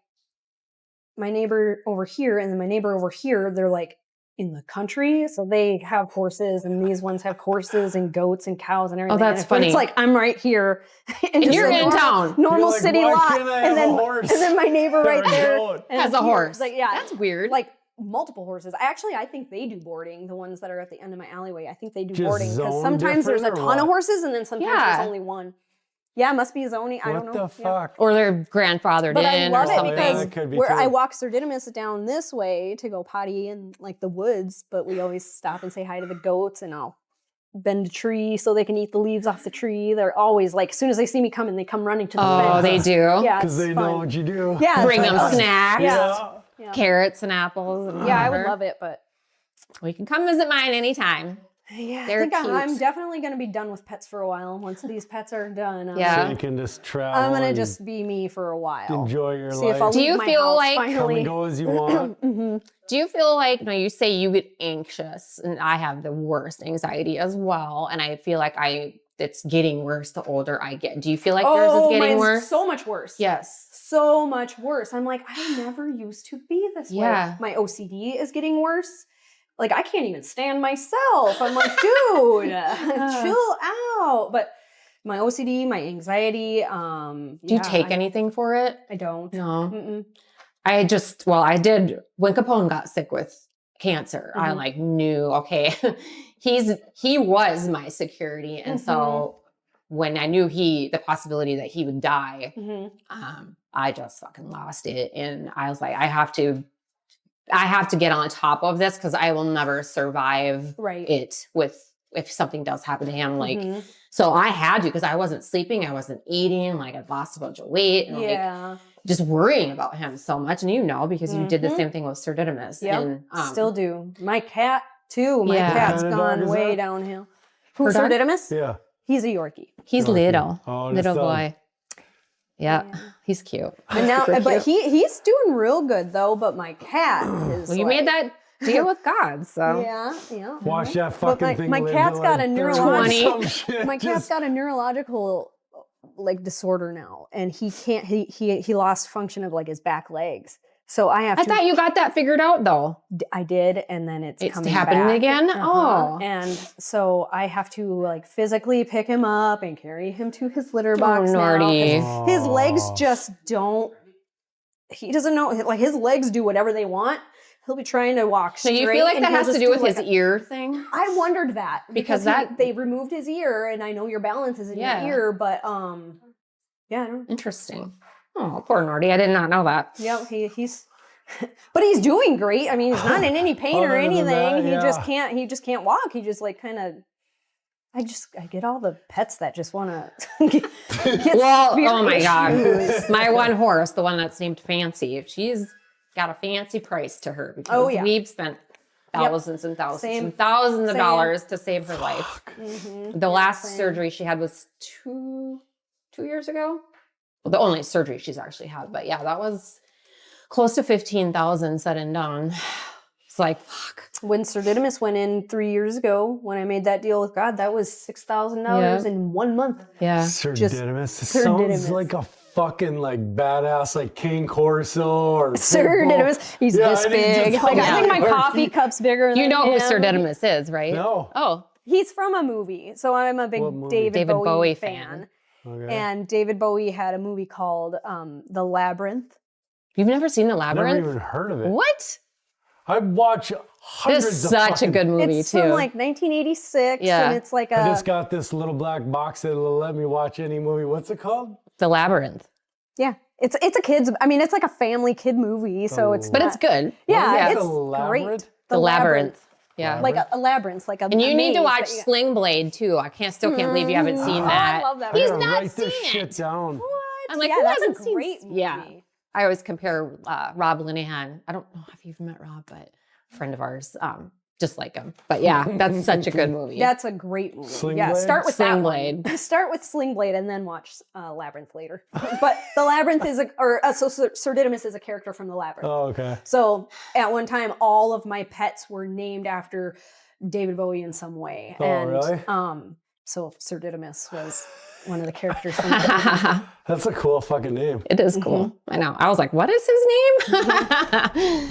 my neighbor over here and then my neighbor over here, they're like in the country. So they have horses and these ones have horses and goats and cows and everything. that's and funny. It's like I'm right here. And And you're in town. Normal You're like, city why lot. can't I have a horse? And then my neighbor Or right a there goat? and Has a here. horse. Like, yeah. That's weird. Like multiple horses. I think they do boarding, the ones that are at the end of my alleyway. I think they do Just boarding because zone sometimes there's a different or ton of what? horses and then sometimes Yeah. there's only one. Yeah, it must be zoning. I don't What know. the Yeah. fuck? or they're grandfathered But I in love or it something. Yeah, because that could be where I too. walk Sir Didymus down this way to go potty in like the woods, but we always stop and say hi to the goats and I'll bend a tree so they can eat the leaves off the tree. They're always like, as soon as they see me coming, they come running to the fence. Oh, they do. Yeah, Because it's they fun. know what you do. Yeah, Bring it's them fun. snacks, Yeah. Yeah. Yeah. carrots and apples. And Yeah, I would whatever. love it, but Well, you can come visit mine anytime. yeah, They're I think I'm cute. definitely going to be done with pets for a while. Once these pets are done, Yeah. So you can just travel. I'm going to and just be me for a while. enjoy your See life. if I'll Do leave you my feel house like- Come finally. and go as you want. Do you feel like, no, you say you get anxious, and I have the worst anxiety as well. And I feel like it's getting worse the older I get. Do you feel like yours is getting mine's worse? so much worse. Yes. So much worse. I'm like, I never used to be this Yeah. way. My OCD is getting worse. Like, I can't even stand myself. I'm like, dude, chill out. But my OCD, my anxiety. Do you take anything for it? I don't. No. Mm-mm. I did, when Capone got sick with cancer, I like knew, okay, he was my security. And so when I knew the possibility that he would die, I just fucking lost it. And I was like, I have to get on top of this because I will never survive Right. it if something does happen to him. Like, so I had to, because I wasn't sleeping, I wasn't eating, like I lost a bunch of weight and like Yeah. just worrying about him so much. And because you did the same thing with Sir Didymus. Yep. And, Still do. My cat, too. My Yeah. cat's What kind of dog gone is way that? downhill. Her Who's Sir dog? Didymus? Yeah. He's a Yorkie. he's Lucky. little, Oh, and little his dog. boy. Yeah, he's cute. And now, Super but cute. he's doing real good though. But my cat is. Well, you made that deal with God, so. Yeah, yeah. Watch that But fucking thing. my live cat's to got like a 30 neurological. some shit. My cat's Just- got a neurological like disorder now, and he can't. He lost function of like his back legs. So I have I to. thought you got that figured out though. I did, and then it's coming happening back. again? Uh-huh. Oh. And so I have to like physically pick him up and carry him to his litter box now. 'Cause Nordy. his legs Aw. just don't. He doesn't know. Like his legs do whatever they want. He'll be trying to walk So straight. you feel like and that he'll has to just do with like his ear thing? I wondered that Because because they removed his ear, and I know your balance is in Yeah. your ear, but yeah, I don't. Interesting. Oh, poor Nordy. I did not know that. Yeah, he's. But he's doing great. I mean, he's not in any pain or Other than anything. that, He yeah. just can't. He just can't walk. He just like kind of. I get all the pets that just want to. get Well, severe oh my God. issues. My one horse, the one that's named Fancy, she's got a fancy price to her because Oh, yeah. we've spent thousands and thousands Same. and thousands of Same. dollars to save her life. Mhm. The last same. surgery she had was two years ago. Well, the only surgery she's actually had, but yeah, that was close to 15,000 said and done. It's like, fuck. When Sir Didymus went in 3 years ago, when I made that deal with God, that was $6,000 Yeah. in 1 month. Yeah. Sir Just Didymus. It Sir sounds Didymus. like a fucking like badass like King Corso or Sir Didymus, he's this big. Like I think my coffee cup's bigger than You know who him. Sir Didymus is, right? No. Oh, He's from a movie, so I'm a big What movie? David David Bowie, Bowie fan. Okay. And David Bowie had a movie called The Labyrinth. you've never seen The Never Labyrinth? even heard of it. What? I watch hundreds This is of such fucking, a good movie It's too. from like 1986, Yeah. and it's like I a just got this little black box that'll let me watch any movie. What's it called? The Labyrinth. yeah. It's a kid's. I mean, it's like a family kid movie, so it's But it's good. yeah, Yeah. it's The Labyrinth? great. The Labyrinth. Yeah. like a labyrinth, like a. And you need to maze watch that you- Sling Blade too. I still can't believe you haven't seen that. I love that. He's movie. not Write this seen shit it. down. What? I'm like, yeah, who that's hasn't a seen- great movie. yeah. I always compare Rob Linehan. I don't know if you've met Rob, but a friend of ours, just like him. But yeah, that's such a good movie. That's a great movie. Sling yeah, Blade? start with Sling that Blade. one. Start with Sling Blade and then watch Labyrinth later. But the Labyrinth is so Sir Didymus is a character from the Labyrinth. Oh, okay. So at one time, all of my pets were named after David Bowie in some way. Oh, and really? so Sir Didymus was one of the characters from the That's a cool fucking name. It is cool. I know. I was like, what is his name?